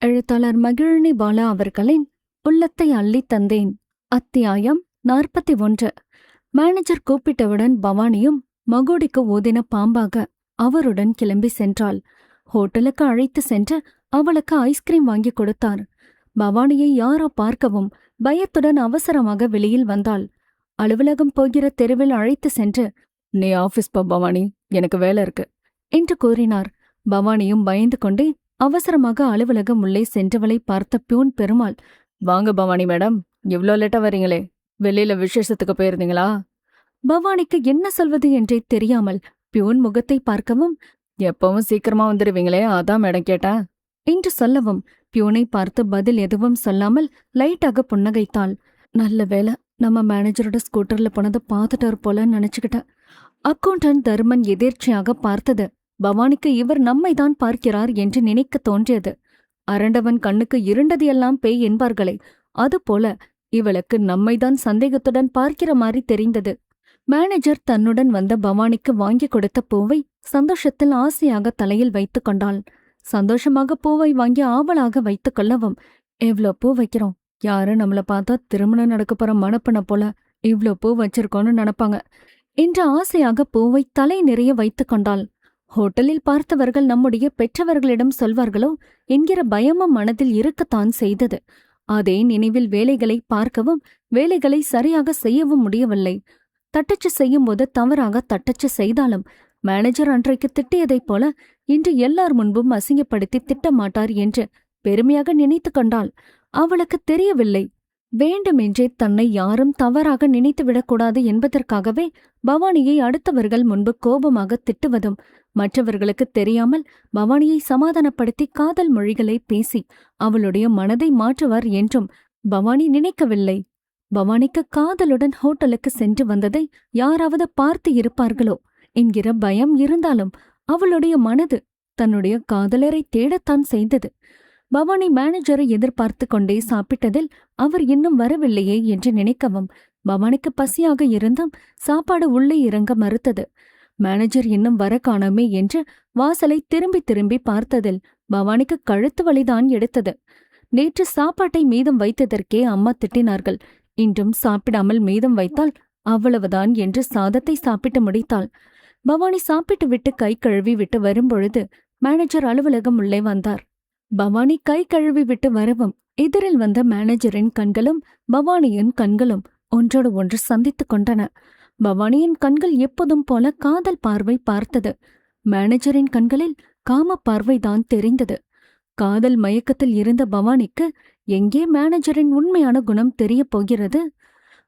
எழுத்தாளர் மகிழினி பாலா அவர்களின் உள்ளத்தை அள்ளித் தந்தேன். அத்தியாயம் 41. மேனேஜர் கூப்பிட்டவுடன் பவானியும் மகுடிக்கு ஊதின பாம்பாக அவருடன் கிளம்பி சென்றாள். ஹோட்டலுக்கு அழைத்து சென்று அவளுக்கு ஐஸ்கிரீம் வாங்கி கொடுத்தார். பவானியை யாரோ பார்க்கவும் பயத்துடன் அவசரமாக வெளியில் வந்தாள். அலுவலகம் போகிற தெருவில் அழைத்து சென்று, "நீ ஆபீஸ் போ பவானி, எனக்கு வேலை இருக்கு" என்று கூறினார். பவானியும் பயந்து கொண்டே அவசரமாக அலுவலகம் உள்ளே சென்றவளை பார்த்த பியூன் பெருமாள், "வாங்க பவானி மேடம், இவ்ளோ லேட்டா வரீங்களே, வெளியில விசேஷத்துக்கு போயிருந்தீங்களா?" பவானிக்கு என்ன சொல்வது என்றே தெரியாமல் பியூன் முகத்தை பார்க்கவும், "எப்பவும் சீக்கிரமா வந்துடுவீங்களே, அதான் மேடம் கேட்டேன்" என்று சொல்லவும் பியூனை பார்த்து பதில் எதுவும் சொல்லாமல் லைட்டாக புன்னகைத்தாள். "நல்ல வேலை, நம்ம மேனேஜரோட ஸ்கூட்டர்ல போனதை பார்த்துட்டார் போல நினைச்சுக்கிட்டேன்." அக்கவுண்டன்ட் தர்மன் எதேர்ச்சியாக பார்த்தது பவானிக்கு இவர் நம்மைதான் பார்க்கிறார் என்று நினைக்க தோன்றியது. அரண்டவன் கண்ணுக்கு இருண்டது எல்லாம் பேய் என்பார்களே, அதுபோல இவளுக்கு நம்மைதான் சந்தேகத்துடன் பார்க்கிற மாதிரி தெரிந்தது. மேனேஜர் தன்னுடன் வந்த பவானிக்கு வாங்கி கொடுத்த பூவை சந்தோஷத்தில் ஆசையாக தலையில் வைத்துக் கொண்டாள். சந்தோஷமாக பூவை வாங்கி ஆவலாக வைத்துக் கொள்ளவும், "எவ்ளோ பூ வைக்கிறோம், யாரும் நம்மள பார்த்தா திருமணம் நடக்க போற மணப்பன போல இவ்ளோ பூ வச்சிருக்கோன்னு நினைப்பாங்க" என்று ஆசையாக பூவை தலை நிறைய வைத்துக் கொண்டாள். ஹோட்டலில் பார்த்தவர்கள் நம்முடைய பெற்றவர்களிடம் சொல்வார்களோ என்கிற பயமும் மனதில் இருக்கத்தான் செய்தது. அதே நினைவில் வேலைகளை பார்க்கவும் வேலைகளை சரியாக செய்யவும் முடியவில்லை. தட்டச்சு செய்யும்போது தவறாக தட்டச்சு செய்தாலும் மேனேஜர் அன்றைக்கு திட்டியதைப் போல இன்று எல்லார் முன்பும் அசிங்கப்படுத்தி திட்டமாட்டார் என்று பெருமையாக நினைத்து கொண்டாள். அவளுக்கு தெரியவில்லை, வேண்டுமென்றே தன்னை யாரும் தவறாக நினைத்துவிடக்கூடாது என்பதற்காகவே பவானியை அடுத்தவர்கள் முன்பு கோபமாக திட்டுவதும், மற்றவர்களுக்கு தெரியாமல் பவானியை சமாதானப்படுத்தி காதல் மொழிகளை பேசி அவளுடைய மனதை மாற்றுவார் என்றும் பவானி நினைக்கவில்லை. பவானிக்கு காதலுடன் ஹோட்டலுக்கு சென்று வந்ததை யாராவது பார்த்து இருப்பார்களோ என்கிற பயம் இருந்தாலும் அவளுடைய மனது தன்னுடைய காதலரை தேடத்தான் செய்தது. பவானி மேனேஜரை எதிர்பார்த்து கொண்டே சாப்பிட்டதில் அவர் இன்னும் வரவில்லையே என்று நினைக்கவும் பவானிக்கு பசியாக இருந்தும் சாப்பாடு உள்ளே இறங்க மறுத்தது. மேனேஜர் இன்னும் வர காணோமே என்று வாசலை திரும்பி திரும்பி பார்த்ததில் பவானிக்கு கழுத்து வலிதான் எடுத்தது. நேற்று சாப்பாட்டை மீதம் வைத்ததற்கே அம்மா திட்டினார்கள். இன்றும் சாப்பிடாமல் மீதம் வைத்தால் அவ்வளவுதான் என்று சாதத்தை சாப்பிட்டு முடித்தாள். பவானி சாப்பிட்டு விட்டு கை கழுவி விட்டு வரும்பொழுது மேனேஜர் அலுவலகம் உள்ளே வந்தார். பவானி கை கழுவி விட்டு வரவும் எதிரில் வந்த மேனேஜரின் கண்களும் பவானியின் கண்களும் ஒன்றோடு ஒன்று சந்தித்துக் கொண்டன. பவானியின் கண்கள் எப்போதும் போல காதல் பார்வை பார்த்தது. மேனேஜரின் கண்களில் காம பார்வைதான் தெரிந்தது. காதல் மயக்கத்தில் இருந்த பவானிக்கு எங்கே மேனேஜரின் உண்மையான குணம் தெரியப் போகிறது?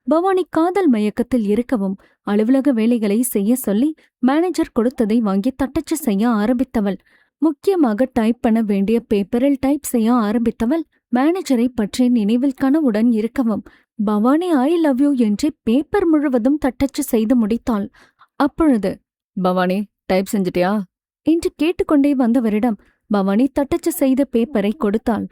பவானி காதல் மயக்கத்தில் இருக்கவும் அலுவலக வேலைகளை செய்ய சொல்லி மேனேஜர் கொடுத்ததை வாங்கி தட்டச்சு செய்ய ஆரம்பித்தவள். முக்கியமாக டைப் பண்ண வேண்டிய பேப்பரில் டைப் செய்ய ஆரம்பித்தவள் மேனேஜரை பற்றி நினைவில் கனவுடன் இருக்கவும் பவானி ஐ லவ் யூ என்று பேப்பர் முழுவதும் தட்டச்சு செய்து முடித்தாள். அப்பொழுது, "பவானி, டைப் செஞ்சிட்டியா?" என்று கேட்டுக்கொண்டே வந்தவரிடம் பவானி தட்டச்சு செய்த பேப்பரை கொடுத்தாள்.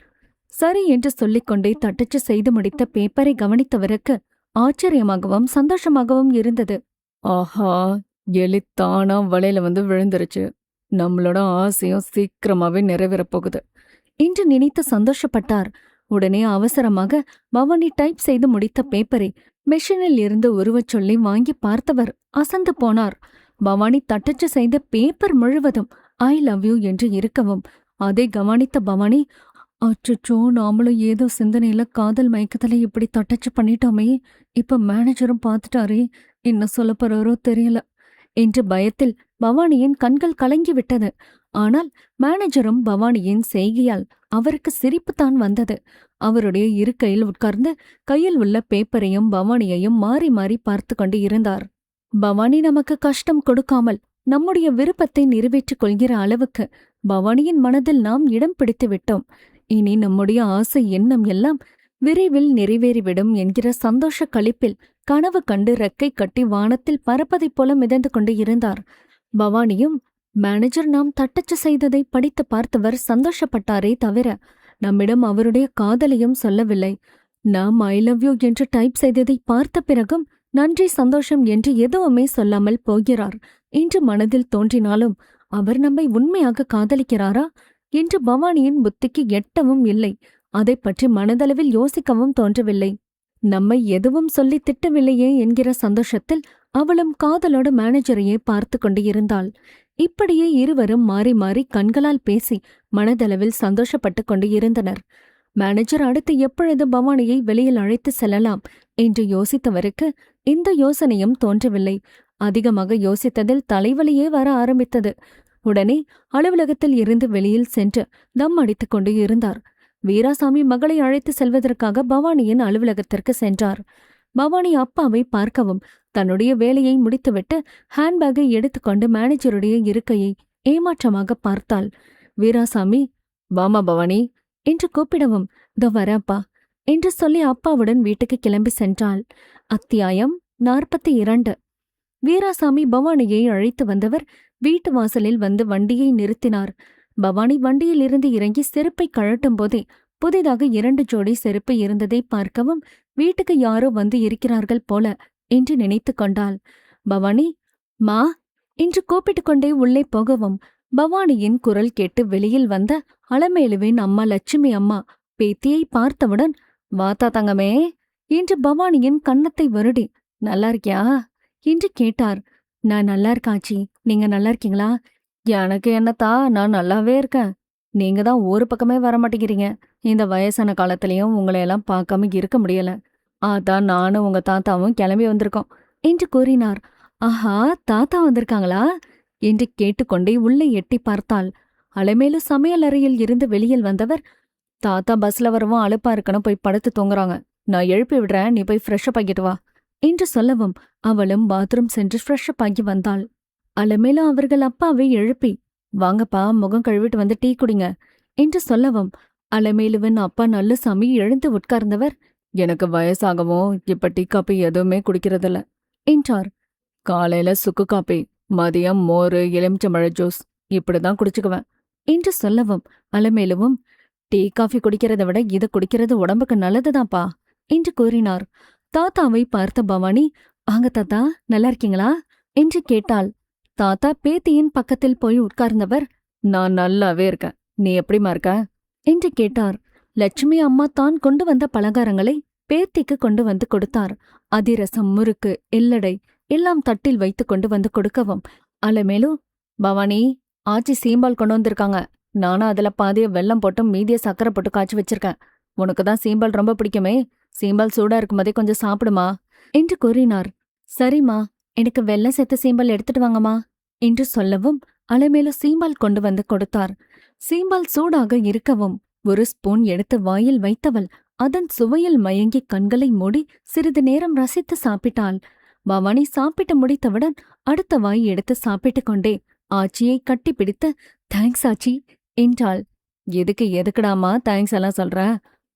சரி என்று சொல்லிக்கொண்டே தட்டச்சு செய்து முடித்த பேப்பரை கவனித்தவருக்கு ஆச்சரியமாகவும் சந்தோஷமாகவும் இருந்தது. "ஆஹா, எலித்தானா வலையில வந்து விழுந்துருச்சு, நம்மளோட ஆசையும் சீக்கிரமாவே நிறைவேறப் போகுது" என்று நினைத்து சந்தோஷப்பட்டார். உடனே அவசரமாக பவானி டைப் செய்து முடித்த பேப்பரை மெஷினில் இருந்து உருவச் சொல்லி வாங்கி பார்த்தவர் அசந்து போனார். பவானி தட்டச்சு செய்த பேப்பர் முழுவதும் ஐ லவ் யூ என்று இருக்கவும் அதை கவனித்த பவானி, "அச்சோ, நாமளும் ஏதோ சிந்தனையில காதல் மயக்கத்துல இப்படி தட்டச்சு பண்ணிட்டோமே, இப்ப மேனேஜரும் பார்த்துட்டாரே, என்ன சொல்ல போறாரோ தெரியல" என்று பயத்தில் பவானியின் கண்கள் கலங்கிவிட்டது. ஆனால் மேனேஜரும் பவானியின் செய்கையால் அவருக்கு சிரிப்புத்தான் வந்தது. அவருடைய இருக்கையில் உட்கார்ந்து கையில் உள்ள பேப்பரையும் பவானியையும் மாறி மாறி பார்த்து கொண்டு இருந்தார். பவானி நமக்கு கஷ்டம் கொடுக்காமல் நம்முடைய விருப்பத்தை நிறைவேற்றிக் கொள்கிற அளவுக்கு பவானியின் மனதில் நாம் இடம் பிடித்து விட்டோம். இனி நம்முடைய ஆசை எண்ணம் எல்லாம் விரைவில் நிறைவேறிவிடும் என்கிற சந்தோஷ களிப்பில் கனவு கண்டு ரெக்கை கட்டி வானத்தில் பறப்பதைப் போல மிதந்து கொண்டு இருந்தார். பவானியும் மேனேஜர் நாம் தட்டச்சு செய்ததை படித்து பார்த்தவர் சந்தோஷப்பட்டாரே தவிர நம்மிடம் அவருடைய காதலையும் சொல்லவில்லை. நாம் ஐ லவ் யூ என்று டைப் செய்ததை பார்த்த பிறகும் நன்றி சந்தோஷம் என்று எதுவுமே சொல்லாமல் போகிறார் என்று மனதில் தோன்றினாலும் அவர் நம்மை உண்மையாக காதலிக்கிறாரா என்று பவானியின் புத்திக்கு எட்டவும் இல்லை. அதை பற்றி மனதளவில் யோசிக்கவும் தோன்றவில்லை. நம்மை எதுவும் சொல்லி திட்டவில்லையே என்கிற சந்தோஷத்தில் அவளும் காதலோட மேனேஜரையே பார்த்து கொண்டு இருந்தாள். இப்படியே இருவரும் மாறி மாறி கண்களால் பேசி மனதளவில் சந்தோஷப்பட்டு கொண்டு இருந்தனர். மேனேஜர் அடுத்து எப்பொழுது பவானியை வெளியில் அழைத்து செல்லலாம் என்று யோசித்தவருக்கு இந்த யோசனையும் தோன்றவில்லை. அதிகமாக யோசித்ததில் தலைவலியே வர ஆரம்பித்தது. உடனே அலுவலகத்தில் இருந்து வெளியில் சென்று தம் அடித்துக் கொண்டு இருந்தார். வீராசாமி மகளை அழைத்து செல்வதற்காக பவானியின் அலுவலகத்திற்கு சென்றார். பவானி அப்பாவை பார்க்கவும் தன்னுடைய வேலையை முடித்துவிட்டு ஹேண்ட்பேக்கை எடுத்துக்கொண்டு மேனேஜருடைய இருக்கையை ஏமாற்றமாக பார்த்தாள். வீராசாமி, வாமா பவானி என்று கூப்பிடவும், "தோ வரப்பா" என்று சொல்லி அப்பாவுடன் வீட்டுக்கு கிளம்பி சென்றாள். அத்தியாயம் 42. வீராசாமி பவானியை அழைத்து வந்தவர் வீட்டு வாசலில் வந்து வண்டியை நிறுத்தினார். பவானி வண்டியில் இருந்து இறங்கி செருப்பை கழட்டும் போதே புதிதாக 2 ஜோடி செருப்பு இருந்ததை பார்க்கவும் வீட்டுக்கு யாரோ வந்து இருக்கிறார்கள் போல என்று நினைத்து கொண்டாள். பவானி, மா என்று கூப்பிட்டுக் கொண்டே உள்ளே போகவும் பவானியின் குரல் கேட்டு வெளியில் வந்த அலமேலுவின் அம்மா லட்சுமி அம்மா பேத்தியை பார்த்தவுடன், "வாத்தா தங்கமே" என்று பவானியின் கன்னத்தை வருடி, "நல்லா இருக்கியா?" என்று கேட்டார். "நான் நல்லா இருக்காச்சி, நீங்க நல்லா இருக்கீங்களா?" "எனக்கு என்னத்தா, நான் நல்லாவே இருக்கேன். நீங்க தான் ஒரு பக்கமே வரமாட்டேங்கிறீங்க. இந்த வயசான காலத்திலயும் உங்களையெல்லாம் பார்க்காம இருக்க முடியல. அதான் நானும் உங்க தாத்தாவும் கிளம்பி வந்திருக்கோம்" என்று கூறினார். "ஆஹா, தாத்தா வந்திருக்காங்களா?" என்று கேட்டுக்கொண்டே உள்ளே எட்டி பார்த்தாள். அலமேலு சமையல் அறையில் இருந்து வெளியில் வந்தவர், "தாத்தா பஸ்ல வரவும் அலுப்பா இருக்கணும், போய் படுத்து தூங்குறாங்க. நான் எழுப்பி விடுறேன், நீ போய் ஃப்ரெஷ்அப் ஆகிட்டு வா" என்று சொல்லவும் அவளும் பாத்ரூம் சென்று ஃப்ரெஷ்அப் ஆகி வந்தாள். அலமேலு அவர்கள் அப்பாவை எழுப்பி, "வாங்கப்பா, முகம் கழுவிட்டு வந்து டீ குடிங்க" என்று சொல்லவும் அலமேலுவின் அப்பா நல்லசாமி எழுந்து உட்கார்ந்தவர், "எனக்கு வயசாகவும் இப்ப டீ காப்பி எதுவுமே குடிக்கிறதில்ல" என்றார். "காலையில சுக்கு காப்பி, மதியம் மோரு, எலுமிச்சம்பழ ஜூஸ் இப்படிதான் குடிச்சுக்குவேன்" என்று சொல்லவும் அலமேலுவும், "டீ காஃபி குடிக்கிறத விட இதை குடிக்கிறது உடம்புக்கு நல்லதுதான்ப்பா" என்று கூறினார். தாத்தாவை பார்த்த பவானி, "வாங்க தாத்தா, நல்லா இருக்கீங்களா?" என்று கேட்டாள். தாத்தா பேத்தியின் பக்கத்தில் போய் உட்கார்ந்தவர், "நான் நல்லாவே இருக்கேன். நீ எப்படிமா இருக்க?" என்று கேட்டார். லட்சுமி அம்மா தான் கொண்டு வந்த பலகாரங்களை பேத்திக்கு கொண்டு வந்து கொடுத்தார். அதிரசம், முறுக்கு, எல்லடை எல்லாம் தட்டில் வைத்து கொண்டு வந்து கொடுக்கவும் அலமேலு, "பவானி, ஆச்சி சீம்பால் கொண்டு வந்திருக்காங்க. நானும் அதுல பாதிய வெல்லம் போட்டு மீதிய சக்கரை போட்டு காய்ச்சி வச்சிருக்கேன். உனக்கு தான் சீம்பால் ரொம்ப பிடிக்குமே, சீம்பால் சூடா இருக்கும்போதே கொஞ்சம் சாப்பிடுமா" என்று கூறினார். "சரிம்மா, எனக்கு வெல்லம் சேர்த்த சீம்பால் எடுத்துட்டு வாங்கம்மா" என்று சொல்லவும் அலமேலு சீம்பால் கொண்டு வந்து கொடுத்தார். சீம்பால் சூடாக இருக்கவும் ஒரு ஸ்பூன் எடுத்து வாயில் வைத்தவள் அதன் சுவையில் மயங்கி கண்களை மூடி சிறிது நேரம் ரசித்து சாப்பிட்டாள். பவானி சாப்பிட்டு முடித்தவுடன் அடுத்த வாய் எடுத்து சாப்பிட்டுக் கொண்டே ஆச்சியை கட்டிப்பிடித்து, "தேங்க்ஸ் ஆச்சி" என்றாள். எதுக்குடாமா தேங்க்ஸ் எல்லாம் சொல்ற?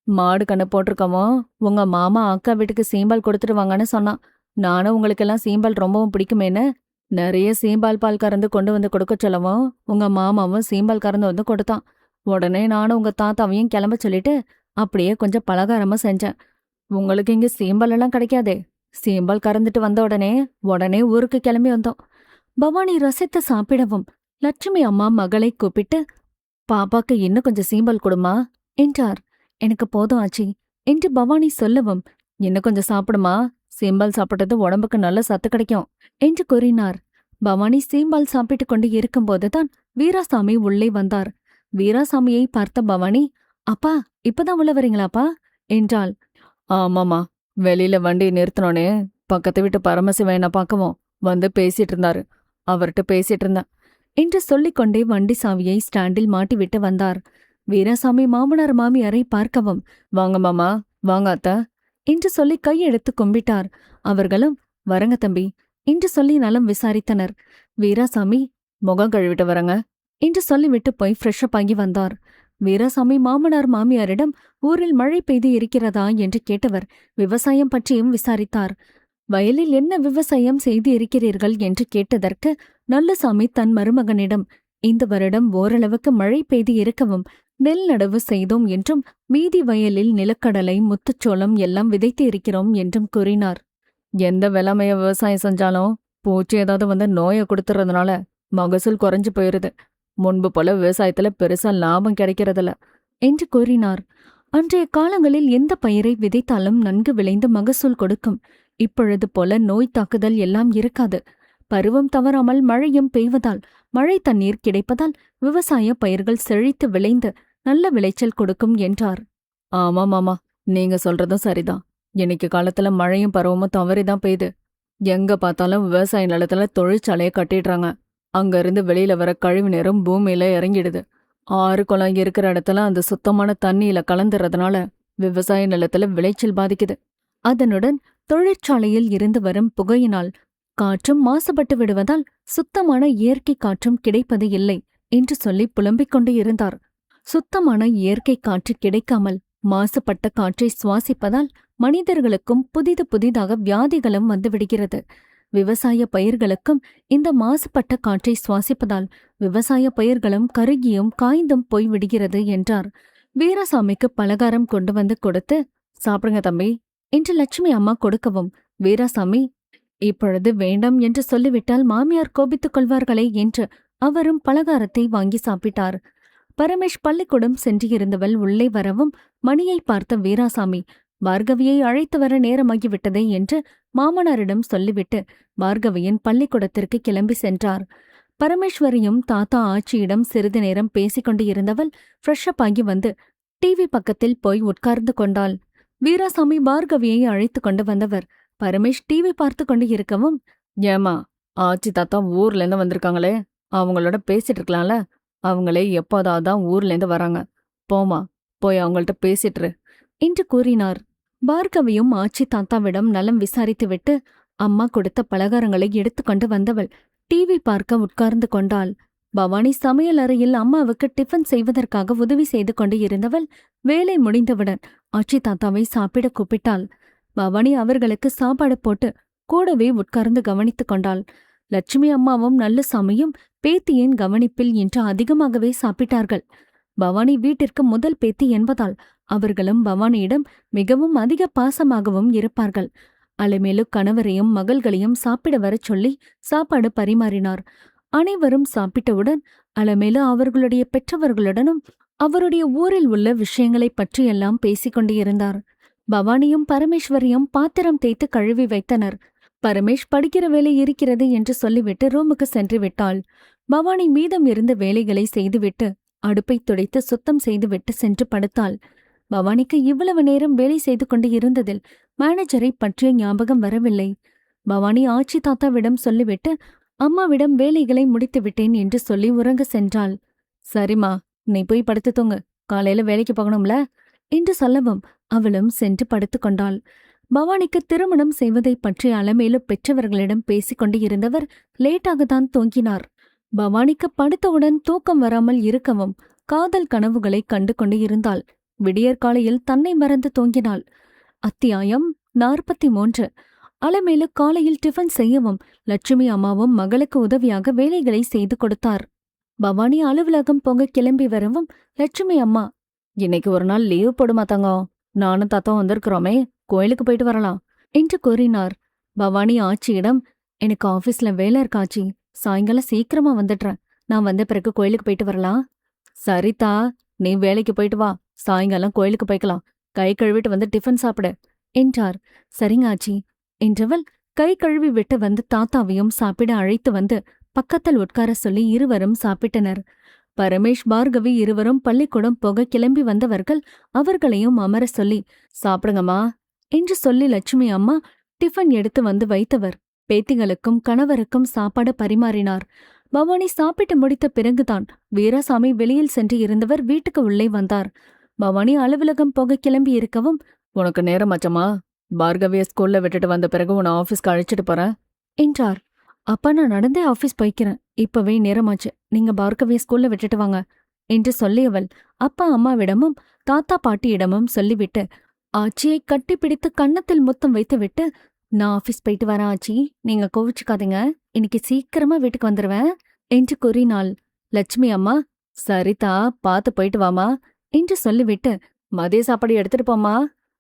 மாடு கண்ணு போட்டிருக்கவோ உங்க மாமா அக்கா வீட்டுக்கு சீம்பால் கொடுத்துட்டு வாங்கன்னு சொன்னான். நானும் உங்களுக்கெல்லாம் சீம்பால் ரொம்பவும் பிடிக்குமேன்னு நிறைய சீம்பால் பால் கறந்து கொண்டு வந்து கொடுக்க சொல்லவும் உங்க மாமாவும் சீம்பால் கறந்து வந்து கொடுத்தான். உடனே நானும் உங்க தாத்தாவையும் கிளம்ப சொல்லிட்டு அப்படியே கொஞ்சம் பலகாரமா செஞ்சேன். உங்களுக்கு இங்க சீம்பால் எல்லாம் கிடைக்காதே. சீம்பால் கறந்துட்டு வந்த உடனே ஊருக்கு கிளம்பி வந்தோம். பவானி ரசித்து சாப்பிடவும் லட்சுமி அம்மா மகளை கூப்பிட்டு, "பாப்பாக்கு இன்னும் கொஞ்சம் சீம்பால் கொடுமா" என்றார். "எனக்கு போதும் ஆச்சி" என்று பவானி சொல்லவும், "இன்னும் கொஞ்சம் சாப்பிடுமா, சீம்பால் சாப்பிட்டது உடம்புக்கு நல்ல சத்து கிடைக்கும்" என்று கூறினார். பவானி சீம்பால் சாப்பிட்டுக் கொண்டு இருக்கும்போதுதான் வீராசாமி உள்ளே வந்தார். வீராசாமியை பார்த்த பவானி, "அப்பா, இப்பதான் உள்ள வரீங்களாப்பா" என்றாள். "ஆமாமா, வெளியில வண்டி நிறுத்தினோனே பக்கத்து வீட்டு பரமசிவனை பார்க்கவும் வந்து பேசிட்டு இருந்தாரு. அவர்கிட்ட பேசிட்டு இருந்தேன்" என்று சொல்லிக்கொண்டே வண்டி சாவியை ஸ்டாண்டில் மாட்டிவிட்டு வந்தார். வீராசாமி மாமனார் மாமியாரை பார்க்கவும், "வாங்க மாமா, வாங்க அத்தா" என்று சொல்லி கையெடுத்து கும்பிட்டார். அவர்களும், "வரங்க தம்பி" என்று சொல்லி நலம் விசாரித்தனர். வீராசாமி, "முகம் கழுவிட்டு வரங்க" என்று சொல்லிவிட்டு போய் ஃப்ரெஷ்அப் ஆகி வந்தார். வீராசாமி மாமனார் மாமியாரிடம் ஊரில் மழை பெய்து இருக்கிறதா என்று கேட்டவர் விவசாயம் பற்றியும் விசாரித்தார். வயலில் என்ன விவசாயம் செய்து இருக்கிறீர்கள் என்று கேட்டதற்கு நல்லசாமி தன் மருமகனிடம், "இந்த வருடம் ஓரளவுக்கு மழை பெய்து இருக்கவும் நெல் நடவு செய்தோம் என்றும் மீதி வயலில் நிலக்கடலை, முத்துச்சோளம் எல்லாம் விதைத்து இருக்கிறோம் என்றும் கூறினார். "எந்த வெள்ளாமைய விவசாயம் செஞ்சாலும் பூச்சி ஏதாவது வந்து நோயை கொடுத்துறதுனால மகசூல் குறைஞ்சு போயிருது. முன்பு போல விவசாயத்துல பெருசா லாபம் கிடைக்கிறதில்ல என்று கூறினார். அன்றைய காலங்களில் எந்த பயிரை விதைத்தாலும் நன்கு விளைந்து மகசூல் கொடுக்கும். இப்பொழுது போல நோய் தாக்குதல் எல்லாம் இருக்காது. பருவம் தவறாமல் மழையும் பெய்வதால், மழை தண்ணீர் கிடைப்பதால் விவசாய பயிர்கள் செழித்து விளைந்து நல்ல விளைச்சல் கொடுக்கும் என்றார். ஆமாம் மாமா, நீங்க சொல்றதும் சரிதான். இன்னைக்கு காலத்துல மழையும் பருவமும் தவறிதான் பெய்யுது. எங்க பார்த்தாலும் விவசாய நிலத்துல தொழிற்சாலையை கட்டிடுறாங்க. அங்க இருந்து வெளியில வர கழிவு நீரும் பூமியில இறங்கிடுது. ஆறு குளம் இருக்கிற இடத்துல அந்த சுத்தமான தண்ணியில கலந்துறதுனால விவசாய நிலத்துல விளைச்சல் பாதிக்குது. அதனுடன் தொழிற்சாலையில் இருந்து வரும் புகையினால் காற்றும் மாசுபட்டு விடுவதால் சுத்தமான இயற்கை காற்றும் கிடைப்பது இல்லை என்று சொல்லி புலம்பிக் கொண்டு இருந்தார். சுத்தமான இயற்கை காற்று கிடைக்காமல் மாசுபட்ட காற்றை சுவாசிப்பதால் மனிதர்களுக்கும் புதிதாக வியாதிகளும் வந்துவிடுகிறது. விவசாய பயிர்களுக்கும் இந்த மாசுபட்ட காற்றை சுவாசிப்பதால் விவசாய பயிர்களும் கருகியும் காய்ந்தும் போய்விடுகிறது என்றார். வீராசாமிக்கு பலகாரம் கொண்டு வந்து கொடுத்து, சாப்பிடுங்க தம்பி என்று லட்சுமி அம்மா கொடுக்கவும், வீராசாமி இப்பொழுது வேண்டாம் என்று சொல்லிவிட்டால் மாமியார் கோபித்துக் கொள்வார்களே என்று அவரும் பலகாரத்தை வாங்கி சாப்பிட்டார். பரமேஷ் பள்ளிக்கூடம் சென்றிருந்தவள் உள்ளே வரவும் மணியை பார்த்த வீராசாமி, பார்கவியை அழைத்து வர நேரமாகிவிட்டதே என்று மாமனாரிடம் சொல்லிவிட்டு பார்கவியின் பள்ளிக்கூடத்திற்கு கிளம்பி சென்றார். பரமேஸ்வரியும் தாத்தா ஆச்சியிடம் சிறிது நேரம் பேசிக்கொண்டு இருந்தவள் ஃப்ரெஷ்அப் ஆகி வந்து டிவி பக்கத்தில் போய் உட்கார்ந்து கொண்டாள். வீராசாமி பார்கவியை அழைத்து கொண்டு வந்தவர். பரமேஷ் டிவி பார்த்து கொண்டு இருக்கவும், ஏமா ஆச்சி தாத்தா ஊர்ல இருந்து வந்திருக்காங்களே, அவங்களோட பேசிட்டு இருக்கலாம்ல. அவங்களே எப்போதாதான் ஊர்ல இருந்து வராங்க. போமா, போய் அவங்கள்ட்ட பேசிட்டுரு என்று கூறினார். பார்கவியும் ஆச்சி தாத்தாவிடம் நலம் விசாரித்துவிட்டு அம்மா கொடுத்த பலகாரங்களை எடுத்துக்கொண்டு வந்தவள் டிவி பார்க்க உட்கார்ந்து கொண்டாள். பவானி சமையல் அறையில் அம்மாவுக்கு டிஃபன் செய்வதற்காக உதவி செய்து கொண்டு இருந்தவள் வேலை முடிந்தவுடன் ஆச்சி தாத்தாவை சாப்பிட கூப்பிட்டாள். பவானி அவர்களுக்கு சாப்பாடு போட்டு கூடவே உட்கார்ந்து கவனித்துக் கொண்டாள். லட்சுமி அம்மாவும் நல்லசாமியும் பேத்தியின் கவனிப்பில் இன்று அதிகமாகவே சாப்பிட்டார்கள். பவானி வீட்டிற்கு முதல் பேத்தி என்பதால் அவர்களும் பவானியிடம் மிகவும் அதிக பாசமாகவும் இருப்பார்கள். அலைமேலு கணவரையும் மகள்களையும் சாப்பிட வரச் சொல்லி சாப்பாடு பரிமாறினார். அனைவரும் சாப்பிட்டவுடன் அலமேலு அவர்களுடைய பெற்றவர்களுடனும் அவருடைய ஊரில் உள்ள விஷயங்களைப் பற்றியெல்லாம் பேசிக்கொண்டு இருந்தார். பவானியும் பரமேஸ்வரியும் பாத்திரம் தேய்த்து கழுவி வைத்தனர். பரமேஷ் படிக்கிற வேலை இருக்கிறது என்று சொல்லிவிட்டு ரூமுக்கு சென்று விட்டாள். பவானி மீதம் இருந்த வேலைகளை செய்துவிட்டு அடுப்பை துடைத்து சுத்தம் செய்துவிட்டு சென்று படுத்தாள். பவானிக்கு இவ்வளவு நேரம் வேலை செய்து கொண்டு இருந்ததில் மேனேஜரை பற்றிய ஞாபகம் வரவில்லை. பவானி ஆச்சி தாத்தாவிடம் சொல்லிவிட்டு அம்மாவிடம் வேலைகளை முடித்து விட்டேன் என்று சொல்லி உறங்க சென்றாள். சரிம்மா, நீ போய் படுத்து தூங்கு, காலையில வேலைக்கு போகணும்ல என்று சொல்லவும் அவளும் சென்று படுத்து கொண்டாள். பவானிக்கு திருமணம் செய்வதை பற்றி அலமேலு பெற்றவர்களிடம் பேசிக்கொண்டு இருந்தவர் லேட்டாகத்தான் தூங்கினார். பவானிக்கு படுத்தவுடன் தூக்கம் வராமல் இருக்கவும் காதல் கனவுகளை கண்டு கொண்டு இருந்தாள். விடியற்காலையில் தன்னை மறந்து தூங்கினாள். அத்தியாயம் 43. அலமேலு காலையில் டிஃபன் செய்யவும் லட்சுமி அம்மாவும் மகளுக்கு உதவியாக வேலைகளை செய்து கொடுத்தார். பவானி அலுவலகம் போக கிளம்பி வரவும் லட்சுமி அம்மா, இன்னைக்கு ஒரு நாள் லீவ் போடுமா தங்கம், நானும் தாத்தா வந்திருக்கிறோமே, கோயிலுக்கு போயிட்டு வரலாம் என்று கூறினார். பவானி ஆச்சியிடம், எனக்கு ஆபீஸ்ல வேலை இருக்காச்சி, சாயங்காலம் சீக்கிரமா வந்துடுறேன், நான் வந்த பிறகு கோயிலுக்கு போயிட்டு வரலாம். சரிதா, நீ வேலைக்கு போயிட்டு வா, சாயங்காலம் கோயிலுக்கு போய்க்கலாம், கை கழுவிட்டு வந்து டிஃபன் சாப்பிடு என்றார். சரிங்க ஆச்சி என்றவள் கை கழுவி விட்டு வந்து தாத்தாவையும் சாப்பிட அழைத்து வந்து பக்கத்தில் உட்கார சொல்லி இருவரும் சாப்பிட்டனர். பரமேஷ் பார்கவி இருவரும் பள்ளிக்கூடம் போக கிளம்பி வந்தவர்கள் அவர்களையும் அமர சொல்லி, சாப்பிடுங்கம்மா என்று சொல்லி லட்சுமி அம்மா டிஃபன் எடுத்து வந்து வைத்தவர் பேத்திகளுக்கும் கணவருக்கும் சாப்பாடு பரிமாறினார். பவானி சாப்பிட்டு முடித்த பிறகுதான் வீராசாமி வெளியில் சென்று இருந்தவர் வீட்டுக்கு உள்ளே வந்தார். பவானி அலுவலகம் போக கிளம்பி இருக்கவும், உனக்கு நேரம் ஆச்சம்மா, பார்கவிய ஸ்கூல்ல விட்டுட்டு வந்த பிறகு உன்னை ஆபீஸ்க்கு அழைச்சிட்டு போறேன் என்றார். அப்பா, நான் நடந்தே ஆபீஸ் போய்க்கிறேன், இப்பவே நேரமாச்சு, நீங்க பார்கவிய ஸ்கூல்ல விட்டுட்டு வாங்க என்று சொல்லியவள் அப்பா அம்மாவிடமும் தாத்தா பாட்டியிடமும் சொல்லிவிட்டு ஆச்சியை கட்டிப்பிடித்து கன்னத்தில் முத்தம் வைத்துவிட்டு, நான் ஆபீஸ் போயிட்டு வரேன் ஆச்சி, நீங்க கோவிச்சுக்காதீங்க, இன்னைக்கு சீக்கிரமா வீட்டுக்கு வந்துருவேன் என்று கூறினாள். லட்சுமி அம்மா, சரிதா, பார்த்து போயிட்டு வாமா என்று சொல்லிவிட்டு, மதிய சாப்பாடு எடுத்துட்டு போமா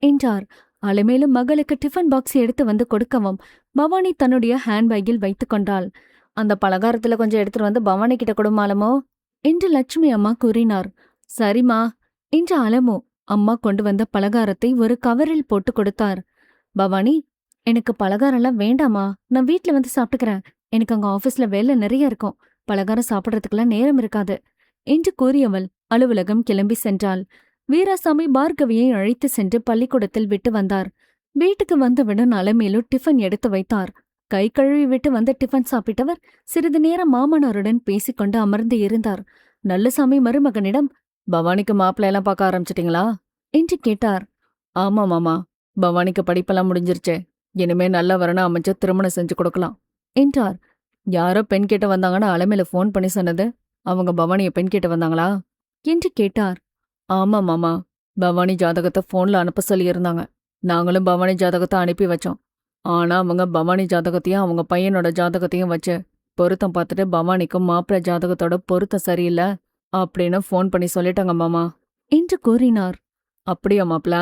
என்றார். அலைமேலும் மகளுக்கு டிஃபன் பாக்ஸ் எடுத்து வந்து கொடுக்கவும் பவானி தன்னுடைய ஹேண்ட்பேக்கில் வைத்துக் கொண்டாள். அந்த பலகாரத்துல கொஞ்சம் எடுத்துட்டு வந்து பவானி கிட்ட கொடுமாலமோ என்று லட்சுமி அம்மா கூறினார். சரிம்மா என்று அலமு அம்மா கொண்டு வந்த பலகாரத்தை ஒரு கவரில் போட்டு கொடுத்தார். பவானி, எனக்கு பலகாரம்லாம் வேண்டாமா, நான் வீட்ல வந்து சாப்பிட்டுக்கிறேன். எனக்கு அங்க ஆபீஸ்ல வேலை நிறைய இருக்கும், பலகாரம் சாப்பிடறதுக்கெல்லாம் நேரம் இருக்காது என்று கூறியவள் அலுவலகம் கிளம்பி சென்றாள். வீராசாமி பார்கவியை அழைத்து சென்று பள்ளிக்கூடத்தில் விட்டு வந்தார். வீட்டுக்கு வந்தவுடன் அலமேலு டிஃபன் எடுத்து வைத்தார். கை கழுவி விட்டு வந்த டிஃபன் சாப்பிட்டவர் சிறிது நேரம் மாமனாருடன் பேசிக்கொண்டு அமர்ந்து இருந்தார். நல்லசாமி மருமகனிடம், பவானிக்கு மாப்பிள்ளை எல்லாம் பார்க்க ஆரம்பிச்சிட்டீங்களா என்று கேட்டார். ஆமா மாமா, பவானிக்கு படிப்பெல்லாம் முடிஞ்சிருச்சே, இனிமே நல்ல வரணும் அமைச்சு திருமணம் செஞ்சு கொடுக்கலாம் என்றார். யாரோ பெண் கேட்டு வந்தாங்கன்னு அலமேலு ஃபோன் பண்ணி சொன்னது, அவங்க பவானிய பெண் கேட்டு வந்தாங்களா என்று கேட்டார். ஆமா மாமா, பவானி ஜாதகத்தை போன்ல அனுப்ப சொல்லியிருந்தாங்க. நாங்களும் பவானி ஜாதகத்தை அனுப்பி வச்சோம். ஆனா அவங்க பவானி ஜாதகத்தையும் அவங்க பையனோட ஜாதகத்தையும் வச்சு பொருத்தம் பார்த்துட்டு பவானிக்கும் மாப்பிள்ளை ஜாதகத்தோட பொருத்தம் சரியில்லை அப்படின்னு ஃபோன் பண்ணி சொல்லிட்டாங்க மாமா என்று கூறினார். அப்படியா மாப்பிள்ள,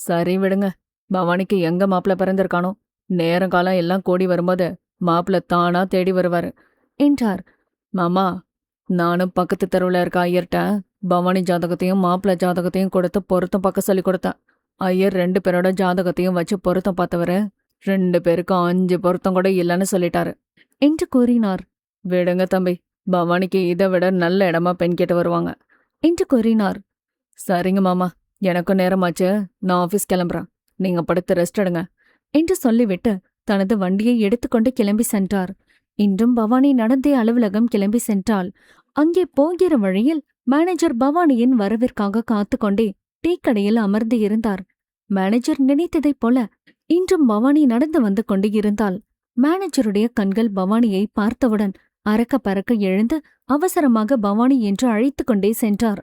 சரி விடுங்க. பவானிக்கு எங்க மாப்பிள்ள பிறந்திருக்கானோ, நேரங்காலம் எல்லாம் கூடி வரும்போது மாப்பிள்ள தானா தேடி வருவாரு என்றார். மாமா, நானும் பக்கத்து தெருவில் இருக்க ஐயர்கிட்ட பவானி ஜாதகத்தையும் மாப்பிள்ள ஜாதகத்தையும் கொடுத்து பொருத்தம் பார்க்க சொல்லி கொடுத்தேன். ஐயர் 2 பேரோட ஜாதகத்தையும் வச்சு பொருத்தம் பார்த்தவரு 2 பேருக்கும் 5 பொருத்தம் கூட இல்லைன்னு சொல்லிட்டாரு என்று கூறினார். விடுங்க தம்பி, பவானிக்கு இதை விட நல்ல இடமா பெண் கேட்டு வருவாங்க என்று கூறினார். சரிங்க மாமா, எனக்கும் நேரமாச்சு, நான் ஆபீஸ் கிளம்புறேன், நீங்க படுத்து ரெஸ்ட் எடுங்க என்று சொல்லிவிட்டு தனது வண்டியை எடுத்துக்கொண்டு கிளம்பி சென்றார். இன்றும் பவானி நடந்தே அலுவலகம் கிளம்பி சென்றாள். அங்கே போகிற வழியில் மேனேஜர் பவானியின் வரவிற்காக காத்துக்கொண்டே டீ கடையில் அமர்ந்து இருந்தார். மேனேஜர் நினைத்ததைப் போல இன்றும் பவானி நடந்து வந்து கொண்டு இருந்தாள். மேனேஜருடைய கண்கள் பவானியை பார்த்தவுடன் அரக்க பறக்க எழுந்து அவசரமாக பவானி என்று அழைத்து கொண்டே சென்றார்.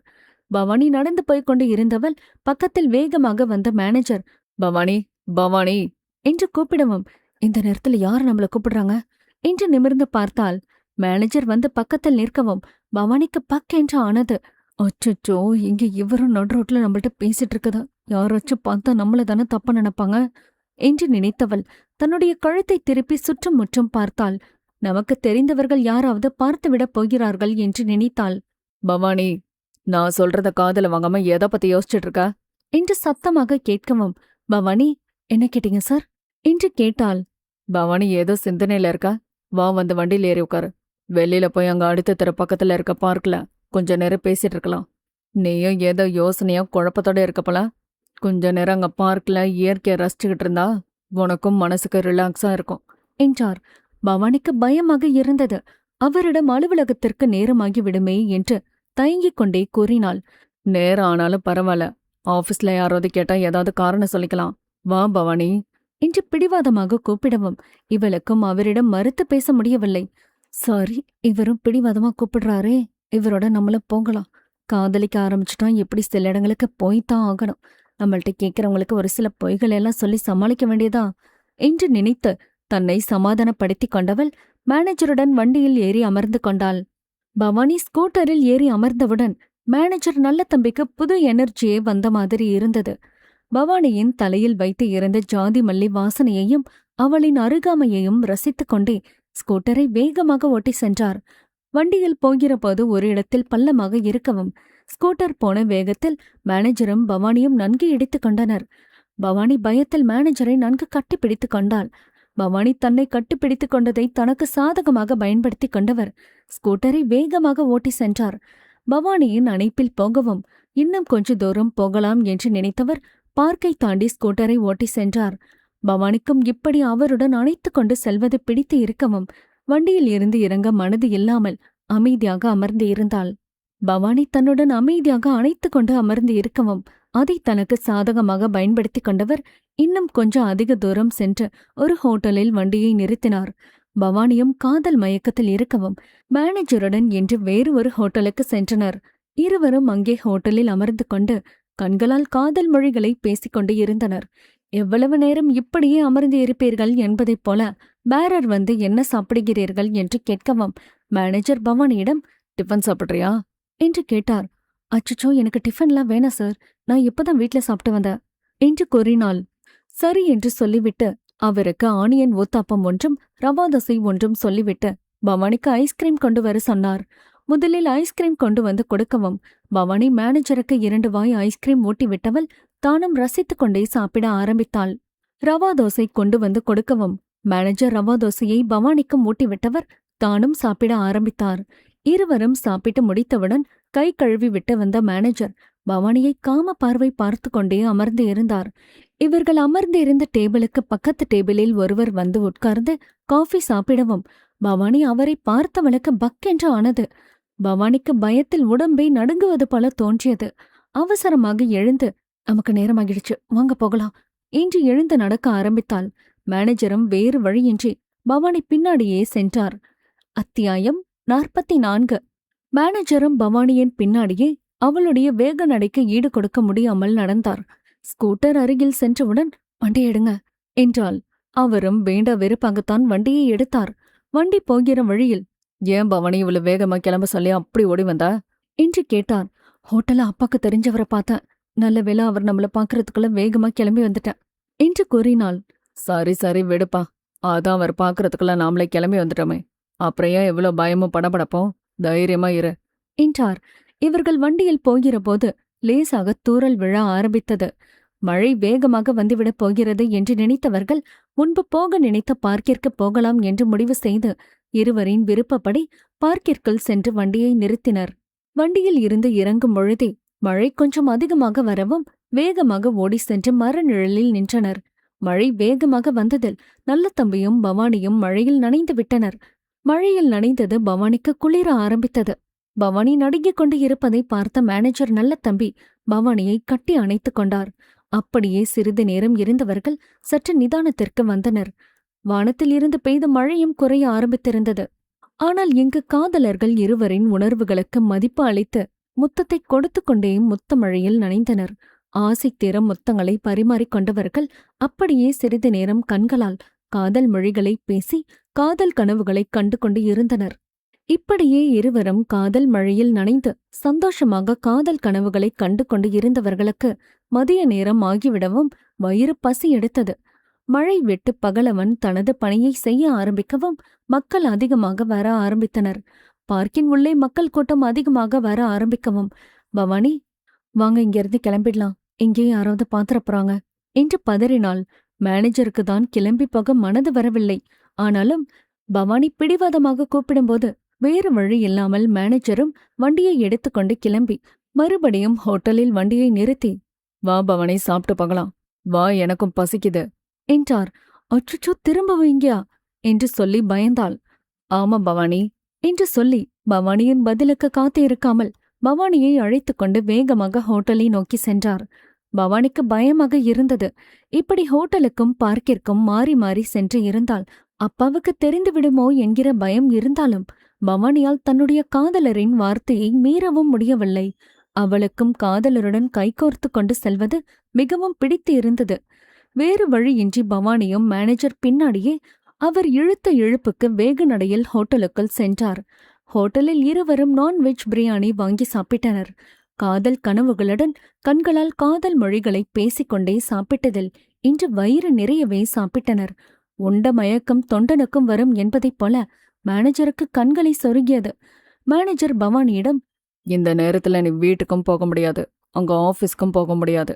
பவானி நடந்து போய்க் கொண்டு இருந்தவள் பக்கத்தில் வேகமாக வந்த மேனேஜர், பவானி பவானி என்று கூப்பிடவும், இந்த நேரத்துல யார் நம்மள கூப்பிடுறாங்க என்று நிமிர்ந்து பார்த்தாள். மேனேஜர் வந்து பக்கத்தில் நிற்கவும் பவானிக்கு பக்கென்று ஆனது. அச்சோ, இங்க இவரும் நடு ரோட்ல நம்மள்ட்ட பேசிட்டு இருக்கதா, யாராச்சும் பார்த்தா நம்மள தானே தப்பா நினைப்பாங்க என்று நினைத்தவள் தன்னுடைய கழுத்தை திருப்பி சுற்றும் முற்றும் பார்த்தாள். நமக்கு தெரிந்தவர்கள் யாராவது பார்த்துவிடப் போகிறார்கள் என்று நினைத்தாள். பவானி, நான் சொல்றத காதுல வாங்காம எதை பத்தி யோசிச்சுட்டு இருக்க என்று சத்தமாக கேட்கவும், பவானி என்ன கேட்டீங்க சார் என்று கேட்டாள். பவானி ஏதோ சிந்தனையில இருக்கா, வா வந்து வண்டியில் ஏறி உட்காரு, வெளியில போய் அங்க அடுத்த தெரு பக்கத்துல இருக்க பார்க்கல கொஞ்ச நேரம் பேசிட்டு இருக்கலாம். நீயும் ஏதோ யோசனையா குழப்பத்தோட இருக்கப்பல, கொஞ்ச நேரம் அங்க பார்க்கல இயற்கையை ரசிச்சுக்கிட்டு இருந்தா உனக்கும் மனசுக்கு ரிலாக்ஸா இருக்கும் என்றார். பவானிக்கு பயமாக இருந்தது. அவரிடம் அலுவலகத்திற்கு நேரமாகி விடுமே என்று தயங்கிக் கொண்டே கூறினாள். நேரம் ஆனாலும் பரவாயில்ல, ஆபீஸ்ல யாராவது கேட்டா ஏதாவது காரணம் சொல்லிக்கலாம், வா பவானி என்று பிடிவாதமாக கூப்பிடவும் இவளுக்கும் அவரிடம் மறுத்து பேச முடியவில்லை. சாரி, இவரும் பிடிவாதமா கூப்பிடுறாரே, இவரோட நம்மளும் போகலாம். காதலிக்க ஆரம்பிச்சுட்டா எப்படி சில இடங்களுக்கு போய்தான் ஆகணும். நம்மள்ட்ட கேட்கறவங்களுக்கு ஒரு சில பொய்கள் எல்லாம் சொல்லி சமாளிக்க வேண்டியதா என்று நினைத்து தன்னை சமாதானப்படுத்திக் கொண்டவள் மேனேஜருடன் வண்டியில் ஏறி அமர்ந்து கொண்டாள். பவானி ஸ்கூட்டரில் ஏறி அமர்ந்தவுடன் மேனேஜர் நல்ல தம்பிக்கு புது எனர்ஜியே வந்த மாதிரி இருந்தது. பவானியின் தலையில் வைத்து இருந்த ஜாதி மல்லி வாசனையையும் அவளின் அருகாமையையும் ரசித்துக் கொண்டே ஸ்கூட்டரை வேகமாக ஓட்டி சென்றார். வண்டியில் போகிற போது ஒரு இடத்தில் பள்ளமாக இருக்கவும் ஸ்கூட்டர் போன வேகத்தில் மேனேஜரும் பவானியும் நன்கு இடித்துக் கொண்டனர். பவானி பயத்தில் மேனேஜரை நன்கு கட்டிப்பிடித்துக் கொண்டாள். பவானி தன்னை கட்டிப்பிடித்துக் கொண்டதை தனக்கு சாதகமாக பயன்படுத்திக் கொண்டவர் ஸ்கூட்டரை வேகமாக ஓட்டி சென்றார். பவானியின் அணைப்பில் போகவும் இன்னும் கொஞ்ச தூரம் போகலாம் என்று நினைத்தவர் பார்க்கை தாண்டி ஸ்கூட்டரை ஓட்டி சென்றார். பவானிக்கும் இப்படி அவருடன் அணைத்துக் கொண்டு செல்வது பிடித்து இருக்கவும் வண்டியில் இருந்து இறங்க மனது இல்லாமல் அமைதியாக அமர்ந்து இருந்தாள். பவானி தன்னுடன் அமைதியாக அணைத்துக் கொண்டு அமர்ந்து இருக்கவும் அதை தனக்கு சாதகமாக பயன்படுத்திக் கொண்டவர் இன்னும் கொஞ்சம் அதிக தூரம் சென்று ஒரு ஹோட்டலில் வண்டியை நிறுத்தினார். பவானியும் காதல் மயக்கத்தில் இருக்கவும் மேனேஜருடன் என்று வேறு ஒரு ஹோட்டலுக்கு சென்றனர். இருவரும் அங்கே ஹோட்டலில் அமர்ந்து கொண்டு கண்களால் காதல் மொழிகளை பேசிக்கொண்டு இருந்தனர். எவ்வளவு நேரம் இப்படியே அமர்ந்து இருப்பீர்கள் என்பதைப் போல பேரர் வந்து என்ன சாப்பிடுகிறீர்கள் என்று கேட்கவும் மேனேஜர் பவானியிடம், டிஃபன் சாப்பிட்றியா என்று கேட்டார். அச்சச்சோ, எனக்கு டிஃபன்லாம் வேணாம் சார், நான் இப்பதான் வீட்ல சாப்பிட்டு வந்தேன் என்று கூறினாள். சரி என்று சொல்லிவிட்டு அவருக்கு ஆனியன் ஊத்தாப்பம் ஒன்றும் ரவா தோசை ஒன்றும் சொல்லிவிட்டு பவானிக்கு ஐஸ்கிரீம் கொண்டு வர சொன்னார். முதலில் ஐஸ்கிரீம் கொண்டு வந்து கொடுக்கவும் பவானி மேனேஜருக்கு 2 வாய் ஐஸ்கிரீம் ஊட்டிவிட்டவள் தானும் ரசித்துக் கொண்டே சாப்பிட ஆரம்பித்தாள். ரவா தோசை கொண்டு வந்து கொடுக்கவும் மேனேஜர் ரவா தோசையை பவானிக்கும் ஊட்டிவிட்டவர் தானும் சாப்பிட ஆரம்பித்தார். இருவரும் சாப்பிட்டு முடித்தவுடன் கை கழுவி விட்டு வந்த மேனேஜர் பவானியை காம பார்வை பார்த்து கொண்டே அமர்ந்து இருந்தார். இவர்கள் அமர்ந்து இருந்த டேபிளுக்கு பக்கத்து டேபிளில் ஒருவர் வந்து உட்கார்ந்து காஃபி சாப்பிடவும் பவானி அவரை பார்த்தவளுக்கு பக்கென்று ஆனது. பவானிக்கு பயத்தில் உடம்பை நடுங்குவது போல தோன்றியது. அவசரமாக எழுந்து, நமக்கு நேரமாகிடுச்சு, வாங்க போகலாம் என்று எழுந்து நடக்க ஆரம்பித்தாள். மேனேஜரும் வேறு வழியின்றி பவானி பின்னாடியே சென்றார். அத்தியாயம் 44. மேனேஜரும் பவானியின் பின்னாடியே அவளுடைய வேக நடைக்கு ஈடு கொடுக்க முடியாமல் நடந்தார். ஸ்கூட்டர் அருகில் சென்றவுடன் வண்டி எடுங்க என்றாள். அவரும் வேண்டா வெறுப்பாகத்தான் வண்டியை எடுத்தார். வண்டி போகிற வழியில், ஏன் பவானி இவ்வளவு வேகமா கிளம்ப சொல்லி அப்படி ஓடி வந்தா என்று கேட்டார். ஹோட்டல்ல அப்பாக்கு தெரிஞ்சவரை பார்த்தேன், நல்ல வேளை அவர் நம்மள பாக்குறதுக்குள்ள வேகமா கிளம்பி வந்துட்டேன் என்று கூறினாள். சரி சரி விடுப்பா, அதான் அவர் பாக்குறதுக்குள்ள நாமளே கிளம்பி வந்துட்டோமே, அப்புறம் ஏன் எவ்வளவு பயமும் படபடப்போம், தைரியமா இரு என்றார். இவர்கள் வண்டியில் போகிறபோது லேசாக தூறல் விழ ஆரம்பித்தது. மழை வேகமாக வந்துவிடப் போகிறது என்று நினைத்தவர்கள் முன்பு போக நினைத்த பார்க்கிற்கு போகலாம் என்று முடிவு செய்து இருவரின் விருப்பப்படி பார்க்கிற்குள் சென்று வண்டியை நிறுத்தினர். வண்டியில் இருந்து இறங்கும் பொழுதே மழை கொஞ்சம் அதிகமாக வரவும் வேகமாக ஓடி சென்று மர நிழலில் நின்றனர். மழை வேகமாக வந்ததில் நல்ல தம்பியும் பவானியும் மழையில் நனைந்து விட்டனர். மழையில் நனைந்தது பவானிக்கு குளிர ஆரம்பித்தது. பவானி நடுங்கிக் கொண்டு இருப்பதை பார்த்த மேனேஜர் நல்ல தம்பி பவானியை கட்டி அணைத்துக் கொண்டார். அப்படியே சிறிது நேரம் இருந்தவர்கள் சற்று நிதானத்திற்கு வந்தனர். வானத்தில் இருந்து பெய்த மழையும் குறைய ஆரம்பித்திருந்தது. ஆனால் இங்கு காதலர்கள் இருவரின் உணர்வுகளுக்கு மதிப்பு அளித்து முத்தத்தை கொடுத்து கொண்டே முத்த மழையில் நனைந்தனர். ஆசை தீர முத்தங்களை பரிமாறிக்கொண்டவர்கள் அப்படியே சிறிது நேரம் கண்களால் காதல் மொழிகளை பேசி காதல் கனவுகளை கண்டு கொண்டு இருந்தனர். இப்படியே இருவரும் காதல் மழையில் நனைந்து சந்தோஷமாக காதல் கனவுகளை கண்டு கொண்டு இருந்தவர்களுக்கு மதிய நேரம் ஆகிவிடவும் வயிறு பசி எடுத்தது. மழை விட்டு பகலவன் தனது பணியை செய்ய ஆரம்பிக்கவும் மக்கள் அதிகமாக வர ஆரம்பித்தனர். பார்க்கின் உள்ளே மக்கள் கூட்டம் அதிகமாக வர ஆரம்பிக்கவும், பவானி வாங்க இங்கிருந்து கிளம்பிடலாம், இங்கே யாராவது பாத்திர போறாங்க என்று பதறினாள். மேனேஜருக்கு தான் கிளம்பி போக மனது வரவில்லை. ஆனாலும் பவானி பிடிவாதமாக கூப்பிடும்போது வேறு வழி இல்லாமல் மேனேஜரும் வண்டியை எடுத்துக்கொண்டு கிளம்பி மறுபடியும் ஹோட்டலில் வண்டியை நிறுத்தி, வா பவானி சாப்பிட்டு போகலாம், வா எனக்கும் பசிக்குது என்றார். அச்சுச்சோ, திரும்ப வைங்கியா என்று சொல்லி பயந்தாள். ஆமா பவானி என்று சொல்லி பவானியின் பதிலுக்கு காத்து இருக்காமல் பவானியை அழைத்துக்கொண்டு வேகமாக ஹோட்டலை நோக்கி சென்றார். பவானிக்கு பயமாக இருந்தது. இப்படி ஹோட்டலுக்கும் பார்க்கிற்கும் மாறி மாறி சென்று இருந்தால் அப்பாவுக்கு தெரிந்துவிடுமோ என்கிற பயம் இருந்தாலும் பவானியால் தன்னுடைய காதலரின் வார்த்தையை மீறவும் முடியவில்லை. அவளுக்கும் காதலருடன் கைகோர்த்து கொண்டு செல்வது மிகவும் பிடித்து இருந்தது. வேறு வழியின்றி பவானியும் மேனேஜர் பின்னாடியே அவர் இழுத்த இழுப்புக்கு வேக நடையில் ஹோட்டலுக்குள் சென்றார். ஹோட்டலில் இருவரும் நான்வெஜ் பிரியாணி வாங்கி சாப்பிட்டனர். காதல் கனவுகளுடன் கண்களால் காதல் மொழிகளை பேசிக்கொண்டே சாப்பிட்டதில் இன்று வயிறு நிறையவே சாப்பிட்டனர். உண்ட மயக்கம் தொண்டனுக்கும் வரும் என்பதைப் போல மேனேஜருக்கு கண்களை சொருகியது. மேனேஜர் பவானியிடம், இந்த நேரத்துல நீ வீட்டுக்கும் போக முடியாது, அங்க ஆபீஸ்க்கும் போக முடியாது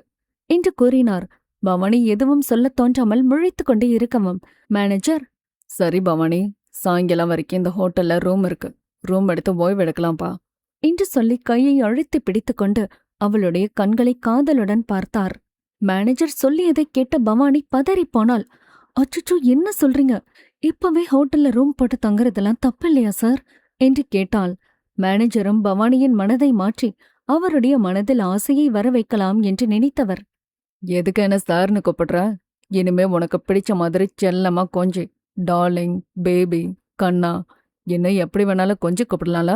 என்று கூறினார். பவானி எதுவும் சொல்லத் தோன்றாமல் முழித்து கொண்டே இருக்கவும் மேனேஜர், சரி பவானி, சாயங்காலம் வரைக்கும் இந்த ஹோட்டல்ல ரூம் இருக்கு, ரூம் எடுத்து ஓய்வெடுக்கலாம்பா என்று சொல்லி கையை அழுத்தி பிடித்துக்கொண்டு அவளுடைய கண்களை காதலுடன் பார்த்தார். மேனேஜர் சொல்லியதை கேட்ட பவானி பதறிப்போனாள். அச்சுச்சோ, என்ன சொல்றீங்க, இப்பவே ஹோட்டல்ல ரூம் போட்டு தங்குறதெல்லாம் தப்பில்லையா சார் என்று கேட்டாள். மேனேஜரும் பவானியின் மனதை மாற்றி அவருடைய மனதில் ஆசையை வர வைக்கலாம் என்று நினைத்தவர், எதுக்கு என்ன சார்னு கூப்பிடுற, இனிமே உனக்கு பிடிச்ச மாதிரி செல்லமா கொஞ்சி டார்லிங், பேபி, கண்ணா, என்ன எப்படி வேணாலும் கொஞ்சி கூப்பிடலாம்ல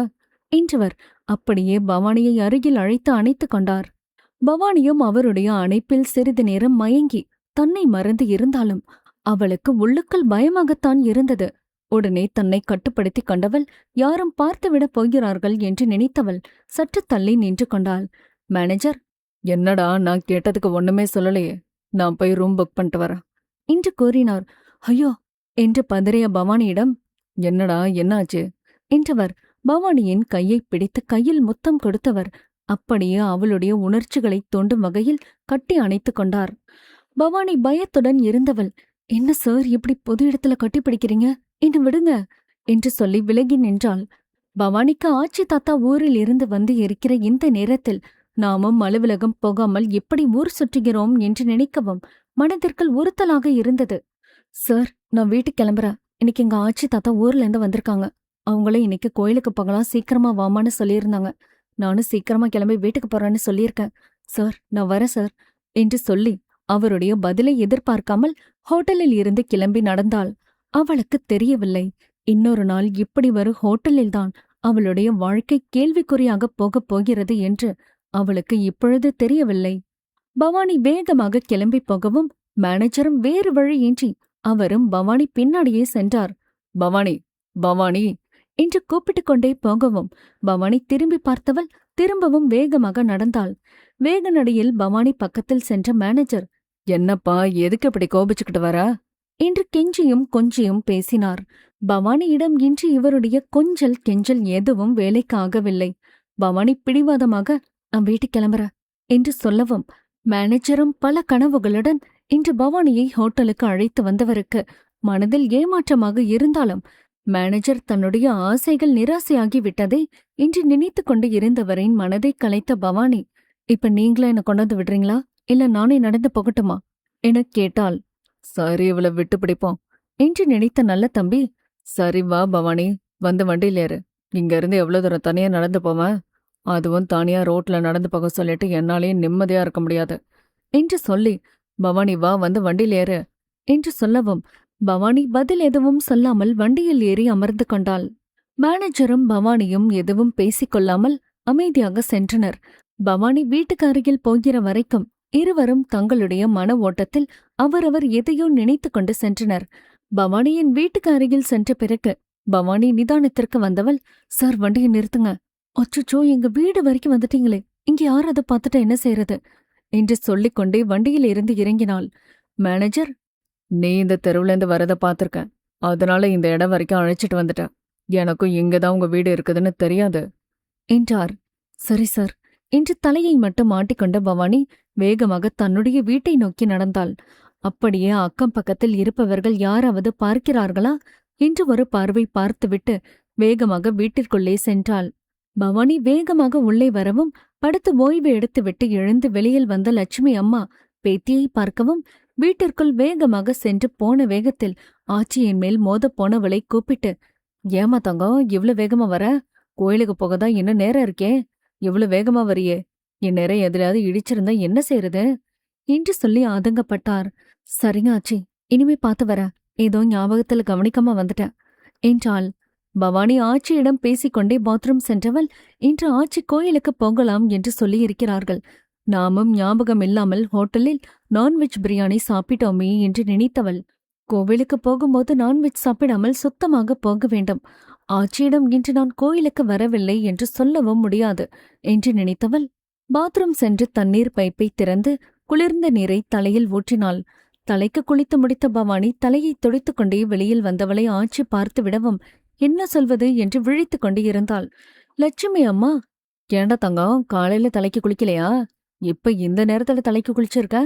என்றவர் அப்படியே பவானியை அருகில் அழைத்து அணைத்துக் கொண்டார். பவானியும் அவருடைய அணைப்பில் சிறிது நேரம் மயங்கி தன்னை மறந்து இருந்தாலும் அவளுக்கு உள்ளுக்குள் பயமாகத்தான் இருந்தது. உடனே தன்னை கட்டுப்படுத்தி கொண்டவள் யாரும் பார்த்துவிடப் போகிறார்கள் என்று நினைத்தவள் சற்று தள்ளி நின்று கொண்டாள். மேனேஜர், என்னடா நான் கேட்டதுக்கு ஒண்ணுமே சொல்லலையே, நான் போய் ரூம் புக் பண்ணிட்டு வரேன் என்று கூறினார். ஐயோ என்று பதறிய பவானியிடம், என்னடா என்னாச்சு என்றவர் பவானியின் கையை பிடித்து கையில் முத்தம் கொடுத்தவர் அப்படியே அவளுடைய உணர்ச்சிகளை தூண்டும் வகையில் கட்டி அணைத்துக் கொண்டார். பவானி பயத்துடன் இருந்தவள், என்ன சார் இப்படி பொது இடத்துல கட்டிப்பிடிக்கிறீங்க, என்ன விடுங்க என்று சொல்லி விலகி நின்றாள். பவானிக்கு ஆச்சி தாத்தா ஊரில் இருந்து வந்து இருக்கிற இந்த நேரத்தில் நாமும் அலுவலகம் போகாமல் எப்படி ஊர் சுற்றுகிறோம் என்று நினைக்கவும் மனதிற்குள் உறுத்தலாக இருந்தது. சார், நான் வீட்டுக்கு கிளம்புறேன். இன்னைக்கு எங்க ஆச்சி தாத்தா ஊர்ல இருந்து வந்திருக்காங்க. அவங்களே இன்னைக்கு கோயிலுக்கு போகலாம், சீக்கிரமா வாமான்னு சொல்லியிருந்தாங்க. நானும் சீக்கிரமா கிளம்பி வீட்டுக்கு போறேன்னு சொல்லியிருக்கேன். சார், நான் வரேன் சார் என்று சொல்லி அவருடைய பதிலை எதிர்பார்க்காமல் ஹோட்டலில் இருந்து கிளம்பி நடந்தாள். அவளுக்கு தெரியவில்லை, இன்னொரு நாள் இப்படி வரும் ஹோட்டலில்தான் அவளுடைய வாழ்க்கை கேள்விக்குறியாக போகப் போகிறது என்று அவளுக்கு இப்பொழுது தெரியவில்லை. பவானி வேகமாக கிளம்பி போகவும் மேனேஜரும் வேறு வழியின்றி அவரும் பவானி பின்னாடியே சென்றார். பவானி, பவானி என்று கூப்பிட்டுக் கொண்டே போகவும் பவானி திரும்பி பார்த்தவள் திரும்பவும் வேகமாக நடந்தாள். வேக நடையில் பவானி பக்கத்தில் சென்ற மேனேஜர், என்னப்பா, எதுக்கு இப்படி கோபிச்சுக்கிட்டு வர என்று கெஞ்சியும் கொஞ்சியும் பேசினார். பவானியிடம் இன்று இவருடைய கொஞ்சல் கெஞ்சல் எதுவும் வேலைக்கு ஆகவில்லை. பவானி பிடிவாதமாக, நான் வீட்டுக்கு கிளம்புறேன் என்று சொல்லவும் மேனேஜரும் பல கனவுகளுடன் இன்று பவானியை ஹோட்டலுக்கு அழைத்து வந்தவருக்கு மனதில் ஏமாற்றமாக இருந்தாலும் மேனேஜர் தன்னுடைய ஆசைகள் நிராசையாகி விட்டதை இன்று நினைத்து கொண்டு இருந்தவரின் மனதை கலைத்த பவானி, இப்ப நீங்களா என்ன கொண்டாந்து விடுறீங்களா, இல்ல நானே நடந்து போகட்டுமா எனக் கேட்டாள். சரி, இவளை விட்டு பிடிப்போம் என்று நினைத்த நல்ல தம்பி, சரி வா பவானி, வந்து வண்டியில ஏறு. இங்க இருந்து எவ்வளவு தூரம் தனியா நடந்து போவேன், அதுவும் தனியா ரோட்ல நடந்து போக சொல்லிட்டு என்னாலேயே நிம்மதியா இருக்க முடியாது என்று சொல்லி, பவானி வா, வந்து வண்டியில் ஏறு என்று சொல்லவும் பவானி பதில் எதுவும் சொல்லாமல் வண்டியில் ஏறி அமர்ந்து கொண்டாள். மேனேஜரும் பவானியும் எதுவும் பேசிக்கொள்ளாமல் அமைதியாக சென்றனர். பவானி வீட்டுக்கு அருகில் போகிற வரைக்கும் இருவரும் தங்களுடைய மன ஓட்டத்தில் அவரவர் எதையோ நினைத்து கொண்டு சென்றனர். பவானியின் வீட்டுக்கு அருகில் சென்ற பிறகு பவானி நிதானத்திற்கு வந்தவள், சார், வண்டியை நிறுத்துங்க. அச்சோ, எங்க வீடு வரைக்கும் வந்துட்டீங்களே, இங்க யார் அதை பார்த்துட்டு என்ன செய்யறது என்று சொல்லிக்கொண்டே வண்டியில் இருந்து இறங்கினாள். மேனேஜர், நீ இந்த தெருவுலேருந்து வரத பார்த்திருக்க, அதனால இந்த இடம் வரைக்கும் அழைச்சிட்டு வந்துட்ட. எனக்கும் இங்கதான் உங்க வீடு இருக்குதுன்னு தெரியாது என்றார். சரி சார் என்று தலையை மட்டும் மாட்டிக்கொண்ட பவானி வேகமாக தன்னுடைய வீட்டை நோக்கி நடந்தாள். அப்படியே அக்கம் பக்கத்தில் இருப்பவர்கள் யாராவது பார்க்கிறார்களா என்று ஒரு பார்வை பார்த்துவிட்டு வேகமாக வீட்டிற்குள்ளே சென்றாள். பவானி வேகமாக உள்ளே வரவும் படுத்து ஓய்வு எடுத்துவிட்டு எழுந்து வெளியில் வந்த லட்சுமி அம்மா பேத்தியை பார்க்கவும் வீட்டிற்குள் வேகமாக சென்று போன வேகத்தில் ஆச்சியின் மேல் மோதப் போனவளை கூப்பிட்டு, ஏமா தங்கம், இவ்வளவு வேகமா வர? கோயிலுக்கு போகதான் இன்னும் நேரம் இருக்கே, இவ்வளவு வேகமா வரியே, என் நேரம் எதிலாவது இடிச்சிருந்தா என்ன செய்யறது என்று சொல்லி ஆதங்கப்பட்டார். சரிங்க ஆச்சி, இனிமே பார்த்து வர, ஏதோ ஞாபகத்துல கவனிக்காம வந்துட்டேன் என்றாள். பவானி ஆச்சியிடம் பேசிக்கொண்டே பாத்ரூம் சென்றவள், இன்று ஆச்சி கோயிலுக்கு போகலாம் என்று சொல்லியிருக்கிறார்கள். நாமும் ஞாபகம் இல்லாமல் ஹோட்டலில் நான்வெஜ் பிரியாணி சாப்பிட்டோமே என்று நினைத்தவள், கோவிலுக்கு போகும்போது நான்வெஜ் சாப்பிடாமல் சுத்தமாக போக வேண்டும். ஆச்சியிடம் இன்று நான் கோயிலுக்கு வரவில்லை என்று சொல்லவும் முடியாது என்று நினைத்தவள் பாத்ரூம் சென்று தண்ணீர் பைப்பை திறந்து குளிர்ந்த நீரை தலையில் ஊற்றினாள். தலைக்கு குளித்து முடித்த பவானி தலையை துடைத்துக் கொண்டே வெளியில் வந்தவளை ஆச்சி பார்த்து விடவும் என்ன சொல்வது என்று விழித்துக் கொண்டு இருந்தாள். லட்சுமி அம்மா, ஏண்டா தங்கம், காலையில தலைக்கு குளிக்கலையா? இப்ப இந்த நேரத்துல தலைக்கு குளிச்சிருக்க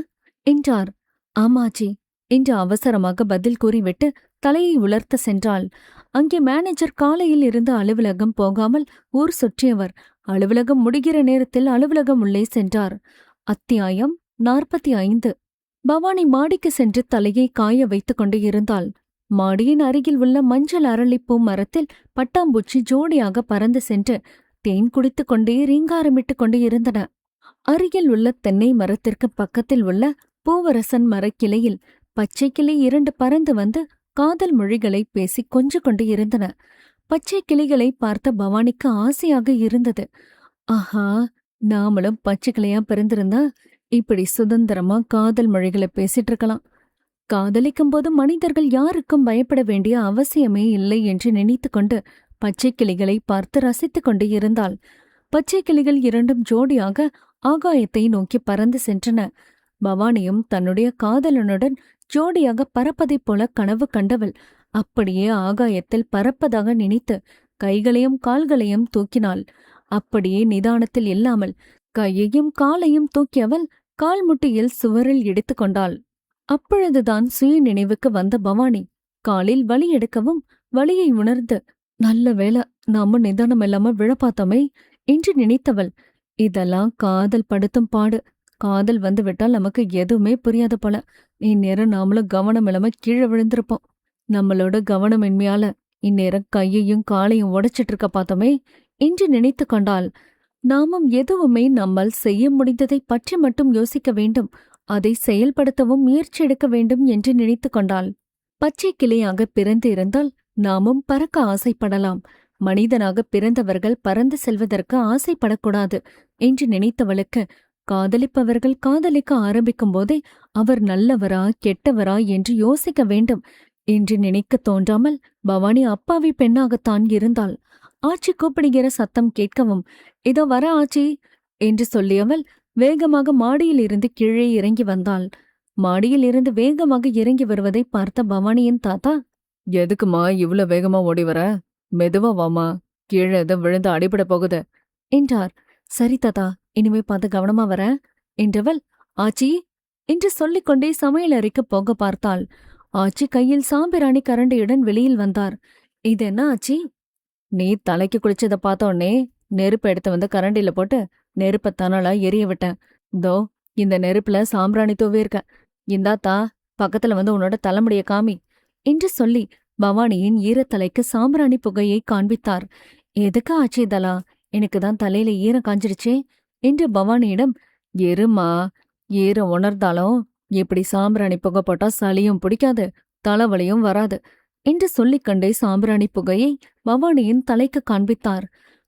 என்றார். ஆமாச்சி என்று அவசரமாக பதில் கூறிவிட்டு தலையை உலர்த்த சென்றாள். அங்கே மேனேஜர் காலையில் இருந்து அலுவலகம் போகாமல் ஊர் சுற்றியவர் அலுவலகம் முடிகிற நேரத்தில் அலுவலகம் உள்ளே சென்றார். அத்தியாயம் 45. பவானி மாடிக்கு சென்று தலையை காய வைத்துக் கொண்டு இருந்தாள். மாடியின் அருகில் உள்ள மஞ்சள் அரளிப்பூ மரத்தில் பட்டாம்பூச்சி ஜோடியாக பறந்து சென்று தேன் குடித்துக் கொண்டே ரீங்காரமிட்டுக் கொண்டு இருந்தன. அருகில் உள்ள தென்னை மரத்திற்கு பக்கத்தில் உள்ள பூவரசன் மரக்கிளையில் பச்சை கிளி 2 பறந்து வந்து காதல் மொழிகளை பேசி கொஞ்சு கொண்டு இருந்தன. பச்சை கிளிகளை பார்த்த பவானிக்கு ஆசையாக இருந்தது. ஆஹா, நாமளும் பச்சை கிளையா பிறந்திருந்தா இப்படி சுதந்திரமா காதல் மொழிகளை பேசிட்டு இருக்கலாம். காதலிக்கும் போது மனிதர்கள் யாருக்கும் பயப்பட வேண்டிய அவசியமே இல்லை என்று நினைத்து கொண்டு பச்சை கிளிகளை பார்த்து ரசித்துக் கொண்டு இருந்தாள். பச்சை கிளிகள் 2ம் ஜோடியாக ஆகாயத்தை நோக்கி பறந்து சென்றன. பவானியும் தன்னுடைய காதலனுடன் ஜோடியாக பறப்பதைப் போல கனவு கண்டவள் அப்படியே ஆகாயத்தில் பறப்பதாக நினைத்து கைகளையும் கால்களையும் தூக்கினாள். அப்படியே நிதானத்தில் இல்லாமல் கையையும் காலையும் தூக்கியவள் கால் முட்டியில் சுவரில் இடித்து கொண்டாள். அப்பொழுதுதான் சுய நினைவுக்கு வந்த பவானி காலில் வலி எடுக்கவும் வலியை உணர்ந்து, நல்ல வேளை நாம நிதானம் இல்லாம விழப்பாத்தோமே என்று நினைத்தவள், இதெல்லாம் காதல் படுத்தும் பாடு. காதல் வந்து விட்டால் நமக்கு எதுவுமே புரியாது போல. இந்நேரம் நாமளும் கவனம் இல்லாம கீழே விழுந்திருப்போம். நம்மளோட கவனமின்மையால இந்நேரம் கையையும் காலையும் உடைச்சிட்டு இருக்க பார்த்தோமே என்று நினைத்து கொண்டாள். நாமும் எதுவுமே நம்மால் செய்ய முடிந்ததை பற்றி மட்டும் யோசிக்க வேண்டும், அதை செயல்படுத்தவும் முயற்சி எடுக்க வேண்டும் என்று நினைத்து கொண்டாள். பச்சை கிளையாக பிறந்து இருந்தால் நாமும் பறக்க ஆசைப்படலாம். மனிதனாக பிறந்தவர்கள் பறந்து செல்வதற்கு ஆசைப்படக்கூடாது என்று நினைத்தவளுக்கு, காதலிப்பவர்கள் காதலிக்க ஆரம்பிக்கும் போதே அவர் நல்லவரா கெட்டவரா என்று யோசிக்க வேண்டும் என்று நினைக்க தோன்றாமல் பவானி அப்பாவி பெண்ணாகத்தான் இருந்தாள். ஆச்சி கூப்பிடுகிற சத்தம் கேட்கவும், இதோ வர ஆச்சி என்று சொல்லியவள் வேகமாக மாடியில் இருந்து கீழே இறங்கி வந்தாள். மாடியில் இருந்து வேகமாக இறங்கி வருவதை பார்த்த பவானியின் தாத்தா, எதுக்குமா இவ்ளோ வேகமா ஓடி வர? மெதுவா வாமா, கீழே எதோ விழுந்து அடிபட போகுது என்றார். சரி தாத்தா, இனிமே பார்த்து கவனமா வர என்றவள், ஆச்சி என்று சொல்லிக்கொண்டே சமையல் அறைக்கு போக பார்த்தாள். ஆச்சி கையில் சாம்பிராணி கரண்டியுடன் வெளியில் வந்தார். இது என்ன ஆச்சி? நீ தலைக்கு குளிச்சத பார்த்தோன்னே நெருப்பு எடுத்து வந்து கரண்டில போட்டு நெருப்ப தணலா எரிய விட்டேன். தோ இந்த நெருப்புல சாம்பிராணி தூவியிருக்க. இந்தாத்தா, பக்கத்துல வந்து உன்னோட தலைமுடிய காமி என்று சொல்லி பவானியின் ஈரத்தலைக்கு சாம்பிராணி புகையை காண்பித்தார். எதுக்கு ஆச்சி இதெல்லாம்? எனக்குதான் தலையில ஈரம் காஞ்சிருச்சே என்று பவானியிடம், எருமா, ஈரம் உணர்ந்தாலும் இப்படி சாம்பிராணி புகை போட்டா சளியும் பிடிக்காது, தலைவலியும் வராது என்று சொல்லிக்கொண்டே சாம்பிராணி புகையை பவானியின் தலைக்கு காண்பித்தார்.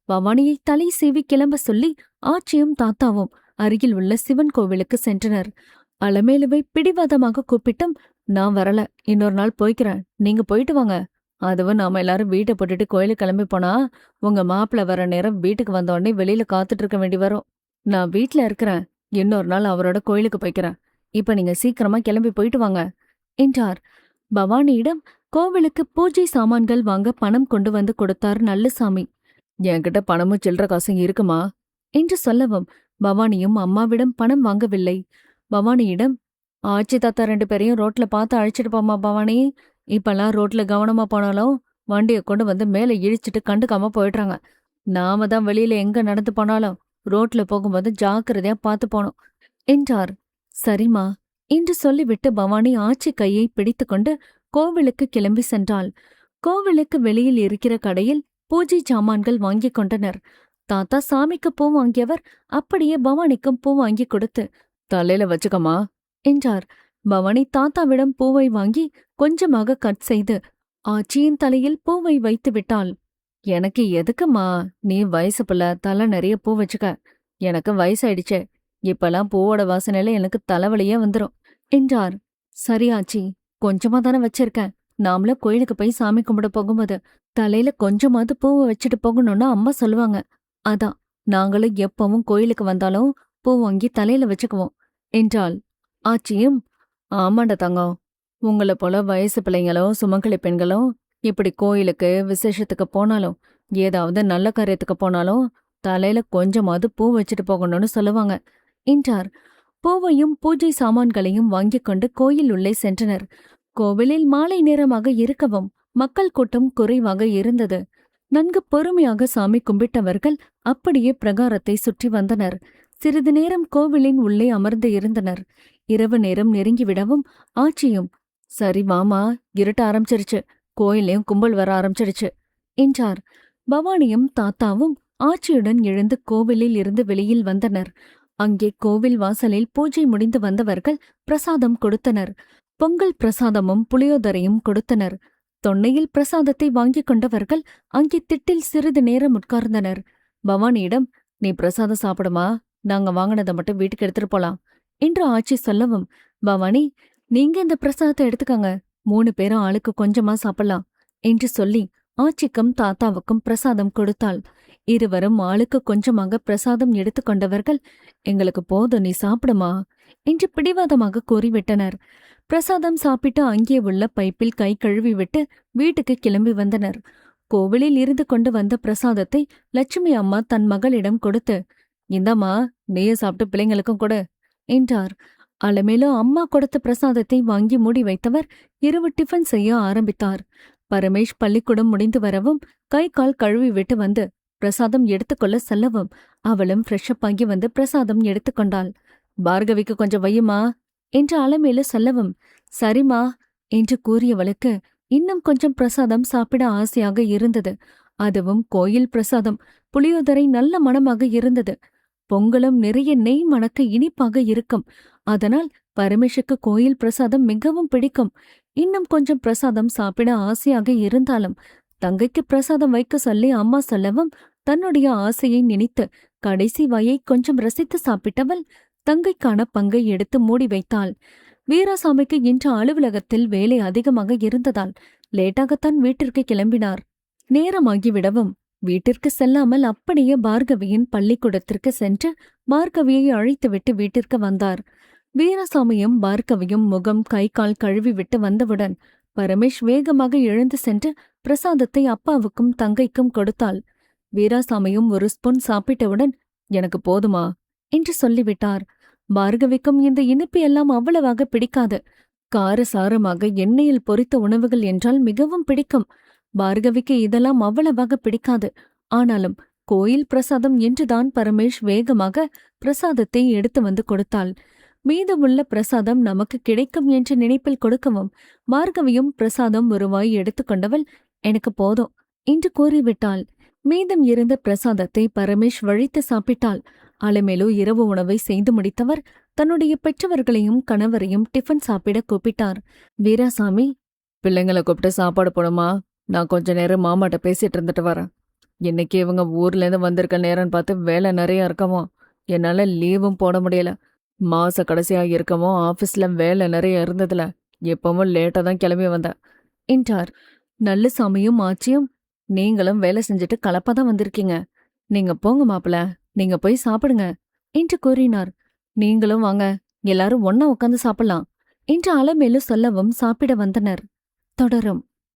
பவானியை தலை சீவி கிளம்ப சொல்லி ஆச்சியும் தாத்தாவும் அருகில் உள்ள சிவன் கோவிலுக்கு சென்றனர். அலமேலுவை பிடிவாதமாக கூப்பிட்டும், நான் வரல, இன்னொரு நாள் போய்க்கிறேன், நீங்க போயிட்டு வாங்க. அதுவும் நாம எல்லாரும் வீட்டை போட்டுட்டு கோயிலுக்கு கிளம்பி போனா உங்க மாப்பிள்ள வர நேரம் வீட்டுக்கு வந்த உடனே வெளியில காத்துட்டு இருக்க வேண்டி வரும். நான் வீட்ல இருக்கிறேன், இன்னொரு நாள் அவரோட கோயிலுக்கு போய்க்கிறேன். இப்ப நீங்க சீக்கிரமா கிளம்பி போயிட்டு வாங்க என்றார். பவானியிடம் கோவிலுக்கு பூஜை சாமான்கள் வாங்க பணம் கொண்டு வந்து கொடுத்தார் நல்லுசாமி. என்கிட்ட பணமும் சில்லற காசும் இருக்குமா என்று சொல்லவும் பவானியும் அம்மாவிடம் பணம் வாங்கவில்லை. பவானியிடம், ஆச்சி தாத்தா 2 பேரையும் ரோட்ல பார்த்து அழைச்சிட்டு போமா பவானி. இப்பெல்லாம் ரோட்ல கவனமா போனாலும் வண்டியை கொண்டு வந்து மேல இழிச்சிட்டு கண்டுக்காம போயிடுறாங்க. நாம தான் வெளியில எங்க நடந்து போனாலும் ரோட்ல போகும்போது ஜாக்கிரதையா பார்த்து போனோம் என்றார். சரிம்மா என்று சொல்லிவிட்டு பவானி ஆச்சி கையை பிடித்துக்கொண்டு கோவிலுக்கு கிளம்பி சென்றாள். கோவிலுக்கு வெளியில் இருக்கிற கடையில் பூஜை சாமான்கள் வாங்கிக் கொண்டனர். தாத்தா சாமிக்கு பூ வாங்கியவர் அப்படியே பவானிக்கும் பூ வாங்கி கொடுத்து, தலையில வச்சுக்கமா என்றார். பவானி தாத்தாவிடம் பூவை வாங்கி கொஞ்சமாக கட் செய்து ஆச்சியின் தலையில் பூவை வைத்து விட்டாள். எனக்கு எதுக்குமா, நீ வயசு பிள்ளை, தலை நிறைய பூ வச்சுக்க. எனக்கு வயசாயிடுச்சே, இப்பெல்லாம் பூவோட வாசனையில எனக்கு தலைவலியே வந்துரும் என்றார். சரி ஆச்சி, கொஞ்சமா தானே வச்சிருக்கேன். நாமளும் கோயிலுக்கு போய் சாமி கும்பிட போகும்போது தலையில கொஞ்சமாவது பூவை வச்சுட்டு போகணும்னு அம்மா சொல்லுவாங்க. அதான் நாங்களும் எப்பவும் கோயிலுக்கு வந்தாலும் பூ வாங்கி தலையில வச்சுக்குவோம் என்றாள். ஆச்சியும், ஆமாண்ட தங்கம், உங்களை போல வயசு பிள்ளைங்களும் சுமங்கலி பெண்களும் இப்படி கோயிலுக்கு விசேஷத்துக்கு போனாலும் ஏதாவது நல்ல காரியத்துக்கு போனாலும் தலையில கொஞ்சமாவது பூ வச்சுட்டு போகணும்னு சொல்லுவாங்க என்றார். பூவையும் பூஜை சாமான்களையும் வாங்கிக் கொண்டு கோயில் உள்ளே சென்றனர். கோவிலில் மாலை நேரமாக இருக்கவும் மக்கள் கூட்டம் குறைவாக இருந்தது. நன்கு பொறுமையாக சாமி கும்பிட்டவர்கள் அப்படியே பிரகாரத்தை சுற்றி வந்தனர். சிறிது நேரம் கோவிலின் உள்ளே அமர்ந்து இருந்தனர். இரவு நேரம் நெருங்கிவிடவும் ஆச்சியும், சரி வாமா, இருட்ட ஆரம்பிச்சிருச்சு, கோயிலையும் கும்பல் வர ஆரம்பிச்சிருச்சு என்றார். பவானியும் தாத்தாவும் ஆச்சியுடன் எழுந்து கோவிலில் இருந்து வெளியில் வந்தனர். அங்கே கோவில் வாசலில் பூஜை முடிந்து வந்தவர்கள் பிரசாதம் கொடுத்தனர். பொங்கல் பிரசாதமும் புளியோதரையும் கொடுத்தனர். தொன்னையில் பிரசாதத்தை வாங்கிக் கொண்டவர்கள் அங்கே திட்டில் சிறிது நேரம் உட்கார்ந்தனர். பவானியிடம், நீ பிரசாதம் சாப்பிடுமா, நாங்க வாங்கினதை மட்டும் வீட்டுக்கு எடுத்துட்டு போலாம் என்று ஆச்சி சொல்லவும், பவானி, நீங்க இந்த பிரசாதத்தை எடுத்துக்கங்க, 3 பேரும் ஆளுக்கு கொஞ்சமா சாப்பிடலாம் என்று சொல்லி ஆச்சிக்கும் தாத்தாவுக்கும் பிரசாதம் கொடுத்தாள். இருவரும் ஆளுக்கு கொஞ்சமாக பிரசாதம் எடுத்துக்கொண்டவர்கள், எங்களுக்கு போதும், நீ சாப்பிடுமா என்று பிடிவாதமாக கூறிவிட்டனர். பிரசாதம் சாப்பிட்டு அங்கே உள்ள பைப்பில் கை கழுவி விட்டு வீட்டுக்கு கிளம்பி வந்தனர். கோவிலில் இருந்து கொண்டு வந்த பிரசாதத்தை லட்சுமி அம்மா தன் மகளிடம் கொடுத்து, இந்தாம்மா, நீயே சாப்பிட்டு பிள்ளைங்களுக்கும் கொடு என்றார். அலமேலு அம்மா கொடுத்த பிரசாதத்தை வாங்கி மூடி வைத்தவர் இரவு டிஃபன் செய்ய ஆரம்பித்தார். பரமேஷ் பள்ளிக்கூடம் முடிந்து வரவும் கை கால் கழுவி விட்டு வந்து பிரசாதம் எடுத்துக்கொள்ள செல்லவும் அவளும் ஃப்ரெஷ்அப் ஆகி வந்து பிரசாதம் எடுத்துக்கொண்டாள். பார்கவிக்கு கொஞ்சம் வையுமா என்று அலமேலு சொல்லவும், சரிமா என்று கூறியவளுக்கு இன்னும் கொஞ்சம் பிரசாதம் சாப்பிட ஆசையாக இருந்தது. அதுவும் கோயில் பிரசாதம். புளியோதரை நல்ல மணமாக இருந்தது. பொங்கலும் நிறைய நெய் மணக்க இனிப்பாக இருக்கும். அதனால் பரமேஷுக்கு கோயில் பிரசாதம் மிகவும் பிடிக்கும். இன்னும் கொஞ்சம் பிரசாதம் சாப்பிட ஆசையாக இருந்தாலும் தங்கைக்கு பிரசாதம் வைக்க சொல்லி அம்மா சொல்லவும் தன்னுடைய ஆசையை நினைத்து கடைசி வாயை கொஞ்சம் ரசித்து சாப்பிட்டவள் தங்கைக்கான பங்கை எடுத்து மூடி வைத்தாள். வீராசாமிக்கு இன்று அலுவலகத்தில் வேலை அதிகமாக இருந்ததால் லேட்டாகத்தான் வீட்டிற்கு கிளம்பினார். நேரமாகிவிடவும் வீட்டிற்கு செல்லாமல் அப்படியே பார்கவியின் பள்ளிக்கூடத்திற்கு சென்று பார்கவியை அழைத்துவிட்டு வீட்டிற்கு வந்தார். வீராசாமியும் பார்கவியும் முகம் கை கால் கழுவி விட்டு வந்தவுடன் பரமேஷ் வேகமாக எழுந்து சென்று பிரசாதத்தை அப்பாவுக்கும் தங்கைக்கும் கொடுத்தாள். வீராசாமியும் ஒரு ஸ்பூன் சாப்பிட்டவுடன் எனக்கு போதுமா என்று சொல்லிவிட்டார். பார்கவிக்கும் இந்த இனிப்பு எல்லாம் அவ்வளவாக பிடிக்காது. காரசாரமாக எண்ணெயில் பொரித்த உணவுகள் என்றால் மிகவும் பிடிக்கும். பார்கவிக்கு இதெல்லாம் அவ்வளவாக பிடிக்காது. ஆனாலும் கோயில் பிரசாதம் என்றுதான் பரமேஷ் வேகமாக பிரசாதத்தை எடுத்து வந்து கொடுத்தாள். மீதமுள்ள பிரசாதம் நமக்கு கிடைக்கும் என்ற நினைப்பில் கொடுக்கவும் பார்கவியும் பிரசாதம் ஒரு வாய் எடுத்துக்கொண்டவள் எனக்கு போதும் என்று கூறிவிட்டாள். மீதம் இருந்த பிரசாதத்தை பரமேஷ் வழித்து சாப்பிட்டாள். அலமேலு இரவு உணவை செய்து முடித்தவர் தன்னுடைய பெற்றவர்களையும் கணவரையும் டிஃபன் சாப்பிட கூப்பிட்டார். வீராசாமி, பிள்ளைங்களை கூப்பிட்டு சாப்பாடு போடுமா, நான் கொஞ்ச நேரம் மாமாட்ட பேசிட்டு இருந்துட்டு வரேன். இன்னைக்கு இவங்க ஊர்ல இருந்து வந்திருக்க நேரம்னு பார்த்து வேலை நிறைய இருக்கவும் என்னால லீவும் போட முடியல. மாச கடைசியா இருக்கவும் ஆபீஸ்ல வேலை நிறைய இருந்ததுல எப்பவும் லேட்டா தான் கிளம்பி வந்தேன் என்றார். நல்லுசாமியும் ஆச்சியும், நீங்களும் வேலை செஞ்சுட்டு கலப்பாதான் வந்திருக்கீங்க, நீங்க போங்க மாப்பிள, நீங்க போய் சாப்பிடுங்க என்று கூறினார். நீங்களும் வாங்க, எல்லாரும் ஒன்னா உட்காந்து சாப்பிடலாம் என்று அலமேலு சொல்லவும் சாப்பிட வந்தனர். தொடரும்.